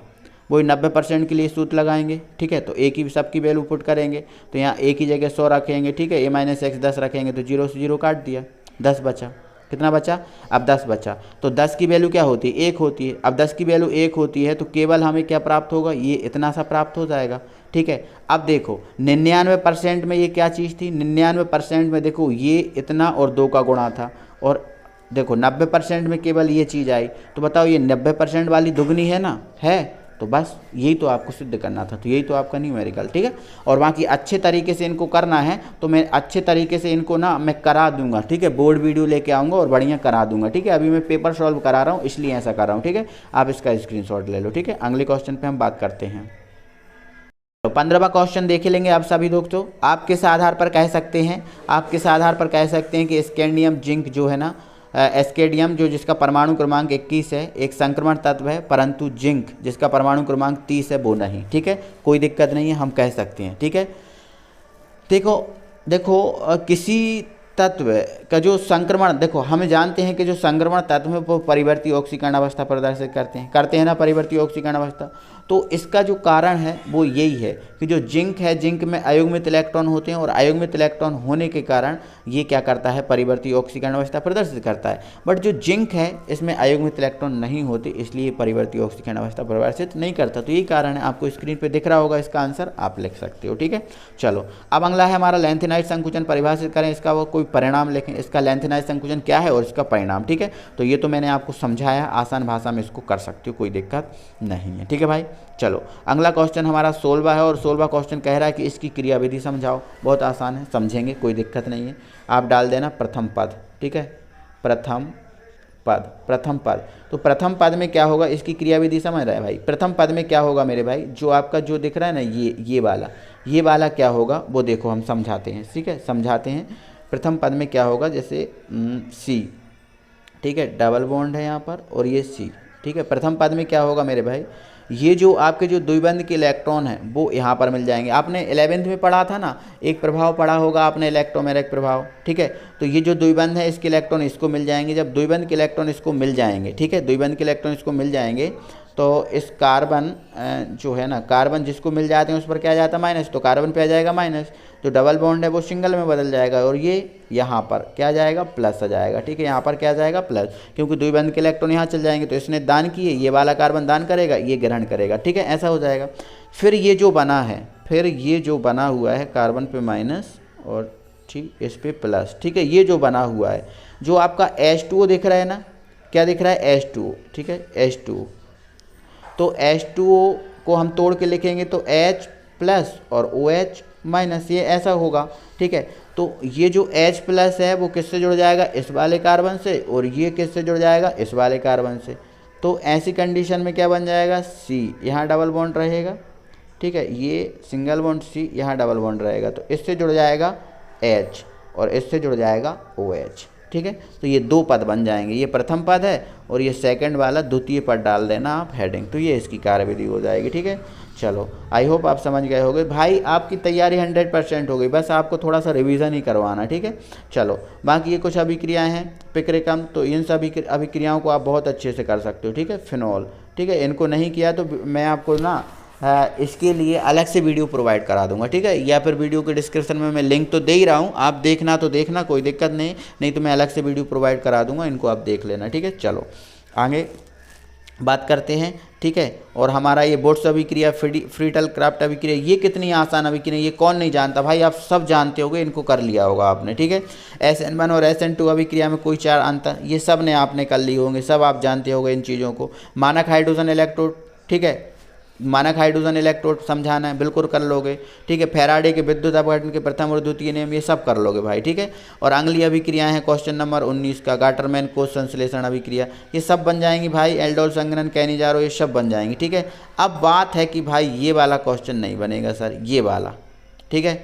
वही 90% के लिए सूत्र लगाएंगे। ठीक है, तो एक ही सबकी वैल्यू पुट करेंगे, तो यहाँ एक ही जगह 100 रखेंगे। ठीक है, a-x 10 रखेंगे, तो 0 से 0 काट दिया, 10 बचा। कितना बचा, अब 10 बचा। तो 10 की वैल्यू क्या होती है 1 होती है। अब 10 की वैल्यू 1 होती है तो केवल हमें क्या प्राप्त होगा, ये इतना सा प्राप्त हो जाएगा। ठीक है, अब देखो 99% में ये क्या चीज़ थी, 99% में देखो ये इतना और 2 का गुणा था, और देखो 90% में केवल ये चीज़ आई, तो बताओ ये 90% वाली दुगनी है ना, है। तो बस यही तो आपको सिद्ध करना था, तो यही तो आपका न्यूमेरिकल। ठीक है, और बाकी अच्छे तरीके से इनको करना है तो मैं अच्छे तरीके से इनको ना मैं करा दूंगा। ठीक है, बोर्ड वीडियो लेके आऊँगा और बढ़िया करा दूंगा। ठीक है, अभी मैं पेपर सॉल्व करा रहा हूँ इसलिए ऐसा कर रहा हूँ। ठीक है, आप इसका स्क्रीनशॉट ले लो। ठीक है, अगले क्वेश्चन पर हम बात करते हैं। तो 15वां क्वेश्चन देख लेंगे आप सभी दोस्तों। आप किस आधार पर कह सकते हैं, आप किस आधार पर कह सकते हैं कि स्कैंडियम जिंक जो है ना, एस्केडियम जो जिसका परमाणु क्रमांक 21 है एक संक्रमण तत्व है, परंतु जिंक जिसका परमाणु क्रमांक 30 है वो नहीं। ठीक है, कोई दिक्कत नहीं है, हम कह सकते हैं। ठीक है, देखो किसी तत्व का जो संक्रमण, देखो हमें जानते हैं कि जो संक्रमण तत्व है वो परिवर्ती ऑक्सीकरण अवस्था प्रदर्शित करते हैं ना, परिवर्ती ऑक्सीकरण अवस्था। तो इसका जो कारण है वो यही है कि जो जिंक है, जिंक में अयुग्मित इलेक्ट्रॉन होते हैं, और अयुग्मित इलेक्ट्रॉन होने के कारण ये क्या करता है, परिवर्ती ऑक्सीकरण अवस्था प्रदर्शित करता है। बट जो जिंक है इसमें अयुग्मित इलेक्ट्रॉन नहीं होते, इसलिए परिवर्ती ऑक्सीकरण अवस्था प्रदर्शित नहीं करता। तो यही कारण है, आपको स्क्रीन पर दिख रहा होगा, इसका आंसर आप लिख सकते हो। ठीक है, चलो अब अगला है हमारा लेंथेनाइट संकुचन परिभाषित करें, इसका वो कोई परिणाम लिखें, इसका लेंथेनाइट संकुचन क्या है और इसका परिणाम। ठीक है, तो ये तो मैंने आपको समझाया, आसान भाषा में इसको कर सकते हो, कोई दिक्कत नहीं है। ठीक है भाई, चलो अगला क्वेश्चन हमारा 16वां है, और 16वां क्वेश्चन कह रहा है कि इसकी क्रियाविधि समझाओ। बहुत आसान है, समझेंगे, कोई दिक्कत नहीं है। आप डाल देना प्रथम पद। ठीक है, प्रथम पद। तो प्रथम पद में क्या होगा, इसकी क्रियाविधि समझ रहा है भाई। प्रथम पद में क्या होगा मेरे भाई, जो आपका जो दिख रहा है ना ये वाला क्या होगा वो देखो हम समझाते हैं। ठीक है, समझाते हैं। प्रथम पद में क्या होगा, जैसे सी, ठीक है, डबल बॉन्ड है यहाँ पर, और ये सी। ठीक है, प्रथम पद में क्या होगा मेरे भाई, ये जो आपके जो द्विबंध के इलेक्ट्रॉन हैं वो यहाँ पर मिल जाएंगे। आपने 11th में पढ़ा था ना, एक प्रभाव पढ़ा होगा आपने, इलेक्ट्रोमेरिक प्रभाव। ठीक है, तो ये जो द्विबंध है इसके इलेक्ट्रॉन इसको मिल जाएंगे। जब द्विबंध के इलेक्ट्रॉन इसको मिल जाएंगे, ठीक है, द्विबंध के इलेक्ट्रॉन इसको मिल जाएंगे, तो इस कार्बन जो है ना, कार्बन जिसको मिल जाते हैं उस पर क्या आ जाता है माइनस, तो कार्बन पे आ जाएगा माइनस। जो डबल बॉन्ड है वो सिंगल में बदल जाएगा, और ये यहाँ पर क्या आ जाएगा, प्लस आ जाएगा। ठीक है, यहाँ पर क्या आ जाएगा, प्लस, क्योंकि द्विबंध के इलेक्ट्रॉन यहाँ चल जाएंगे, तो इसने दान किए, ये वाला कार्बन दान करेगा, ये ग्रहण करेगा। ठीक है, ऐसा हो जाएगा। फिर ये जो बना हुआ है कार्बन पे माइनस और ठीक इस पे प्लस। ठीक है, ये जो बना हुआ है, जो आपका H2O दिख रहा है ना, क्या दिख रहा है, H2O। ठीक है, H2O, तो H2O को हम तोड़ के लिखेंगे तो H प्लस और OH माइनस, ये ऐसा होगा। ठीक है, तो ये जो H प्लस है वो किससे जुड़ जाएगा, इस वाले कार्बन से, और ये किससे जुड़ जाएगा, इस वाले कार्बन से। तो ऐसी कंडीशन में क्या बन जाएगा, सी, यहाँ डबल बॉन्ड रहेगा, ठीक है, ये सिंगल बॉन्ड सी, यहाँ डबल बॉन्ड रहेगा, तो इससे जुड़ जाएगा H और इससे जुड़ जाएगा OH, ठीक है। तो ये दो पद बन जाएंगे, ये प्रथम पद है और ये सेकंड वाला द्वितीय पद डाल देना आप हेडिंग, तो ये इसकी कार्यविधि हो जाएगी, ठीक है। चलो आई होप आप समझ गए होगे भाई, आपकी तैयारी 100% हो गई, बस आपको थोड़ा सा रिवीजन ही करवाना, ठीक है। चलो बाकी ये कुछ अभिक्रियाएं हैं पिक्रिकम, तो इन सभी अभिक्रियाओं को आप बहुत अच्छे से कर सकते हो, ठीक है। फिनॉल, ठीक है, इनको नहीं किया तो मैं आपको ना इसके लिए अलग से वीडियो प्रोवाइड करा दूंगा, ठीक है, या फिर वीडियो के डिस्क्रिप्शन में मैं लिंक तो दे ही रहा हूँ, आप देखना तो देखना, कोई दिक्कत नहीं तो मैं अलग से वीडियो प्रोवाइड करा दूंगा, इनको आप देख लेना, ठीक है। चलो आगे बात करते हैं, ठीक है। और हमारा ये बोट्स अभिक्रिया, फ्रीटल क्राफ्ट अभिक्रिया, ये कितनी आसान अभिक्रिया, ये कौन नहीं जानता भाई, आप सब जानते होगे, इनको कर लिया होगा आपने, ठीक है। SN1 और SN2 अभिक्रिया में कोई चार अंतर, ये सब ने आपने कर लिए होंगे, सब आप जानते होंगे इन चीज़ों को। मानक हाइड्रोजन इलेक्ट्रोड, ठीक है, मानक हाइड्रोजन इलेक्ट्रोड समझाना है, बिल्कुल कर लोगे, ठीक है। फैराडे के विद्युत अपघटन के प्रथम और द्वितीय नियम, ये सब कर लोगे भाई, ठीक है। और अगली अभिक्रियाएं हैं क्वेश्चन नंबर 19 का, गाटरमैन कोष संश्लेषण अभिक्रिया, ये सब बन जाएंगी भाई। एल्डोल संघनन, कैनिजारो, ये सब बन जाएंगी, ठीक है। अब बात है कि भाई ये वाला क्वेश्चन नहीं बनेगा सर, ये वाला, ठीक है,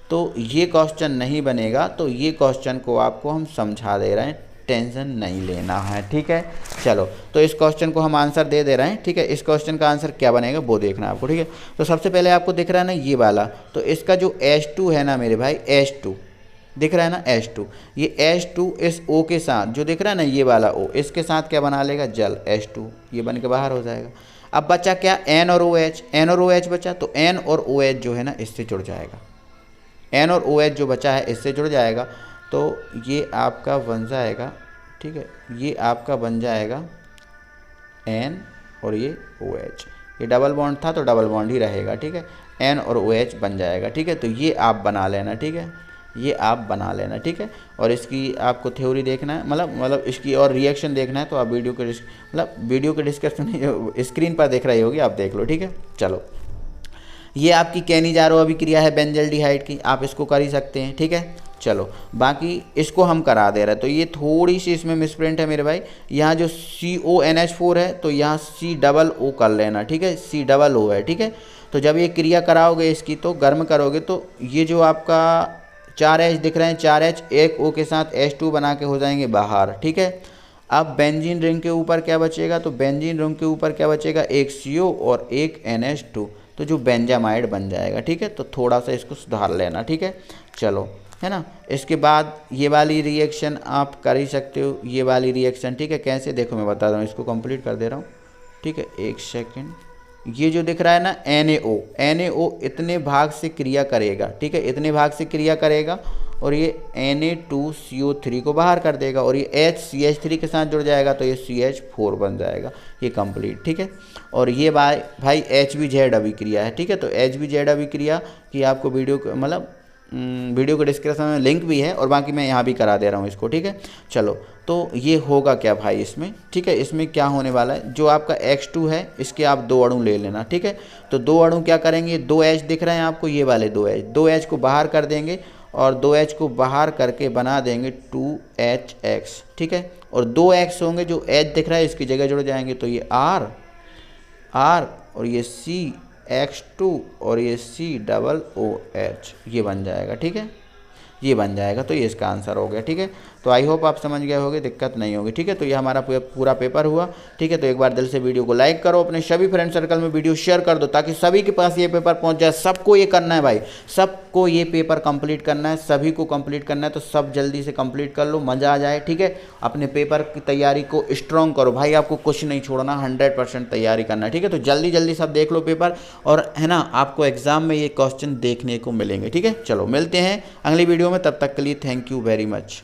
तो ये क्वेश्चन नहीं बनेगा, तो ये क्वेश्चन को आपको हम समझा दे रहे हैं, टेंशन नहीं लेना है, ठीक है। चलो तो इस क्वेश्चन को हम आंसर दे रहे हैं, ठीक है। इस क्वेश्चन का आंसर क्या बनेगा वो देखना है आपको, ठीक है। तो सबसे पहले आपको दिख रहा है ना ये वाला, तो इसका जो H2 है ना मेरे भाई, H2 दिख रहा है ना, H2, ये H2 इस O के साथ जो दिख रहा है ना ये वाला O, इसके साथ क्या बना लेगा, जल, H2, ये बन के बाहर हो जाएगा। अब बचा क्या, N और OH, N और OH बचा, तो N और OH जो है ना इससे जुड़ जाएगा, N और OH जो बचा है इससे जुड़ जाएगा, तो ये आपका बन जाएगा, ठीक है, ये आपका बन जाएगा N और ये OH, ये डबल बॉन्ड था तो डबल बॉन्ड ही रहेगा, ठीक है, N और OH बन जाएगा, ठीक है। तो ये आप बना लेना, ठीक है, ये आप बना लेना, ठीक है। और इसकी आपको थ्योरी देखना है, मतलब इसकी और रिएक्शन देखना है, तो आप वीडियो के डिस्क्रिप्शन स्क्रीन पर देख रही होगी, आप देख लो, ठीक है। चलो ये आपकी कैनिजारो अभिक्रिया है बेंजल्डिहाइड की, आप इसको कर ही सकते हैं, ठीक है। चलो बाकी इसको हम करा दे रहे हैं, तो ये थोड़ी सी इसमें मिसप्रिंट है मेरे भाई, यहाँ जो CONH4 है तो यहाँ COO कर लेना, ठीक है, COO है, ठीक है। तो जब ये क्रिया कराओगे इसकी, तो गर्म करोगे, तो ये जो आपका 4H दिख रहे हैं, 4H एक O के साथ H2 बना के हो जाएंगे बाहर, ठीक है। अब बेंजीन रिंग के ऊपर क्या बचेगा, तो बेंजीन रिंग के ऊपर क्या बचेगा, एक CO और एक NH2, तो जो बेंजामाइड बन जाएगा, ठीक है। तो थोड़ा सा इसको सुधार लेना, ठीक है। चलो है ना, इसके बाद ये वाली रिएक्शन आप कर ही सकते हो, ये वाली रिएक्शन, ठीक है। कैसे, देखो मैं बता रहा हूँ, इसको कंप्लीट कर दे रहा हूँ, ठीक है, एक सेकंड। ये जो दिख रहा है ना NaO इतने भाग से क्रिया करेगा, ठीक है, इतने भाग से क्रिया करेगा, और ये Na2CO3 को बाहर कर देगा, और ये HCH3 के साथ जुड़ जाएगा, तो ये CH4 बन जाएगा, ये कंप्लीट, ठीक है। और ये भाई HBZ अभिक्रिया है, ठीक है। तो HBZ अभिक्रिया की आपको वीडियो के डिस्क्रिप्शन में लिंक भी है, और बाकी मैं यहाँ भी करा दे रहा हूँ इसको, ठीक है। चलो तो ये होगा क्या भाई इसमें, ठीक है, इसमें क्या होने वाला है, जो आपका X2 है इसके आप दो अणु ले लेना, ठीक है। तो दो अणु क्या करेंगे, 2H दिख रहे हैं आपको, ये वाले 2H को बाहर कर देंगे, और 2H को बाहर करके बना देंगे 2HX, ठीक है। और 2X होंगे, जो H दिख रहा है इसकी जगह जुड़ जाएंगे, तो ये R और ये CX2 और ये COOH, ये बन जाएगा, ठीक है, ये बन जाएगा। तो ये इसका आंसर हो गया, ठीक है। तो आई होप आप समझ गए होगे, दिक्कत नहीं होगी, ठीक है। तो ये हमारा पूरा पेपर हुआ, ठीक है। तो एक बार दिल से वीडियो को लाइक करो, अपने सभी फ्रेंड सर्कल में वीडियो शेयर कर दो, ताकि सभी के पास ये पेपर पहुंच जाए। सबको ये करना है भाई, सबको ये पेपर कंप्लीट करना है, सभी को कंप्लीट करना है, तो सब जल्दी से कंप्लीट कर लो, मज़ा आ जाए, ठीक है। अपने पेपर की तैयारी को स्ट्रॉन्ग करो भाई, आपको कुछ नहीं छोड़ना, 100% तैयारी करना है, ठीक है। तो जल्दी सब देख लो पेपर, और है ना, आपको एग्जाम में ये क्वेश्चन देखने को मिलेंगे, ठीक है। चलो मिलते हैं अगली वीडियो में, तब तक के लिए थैंक यू वेरी मच।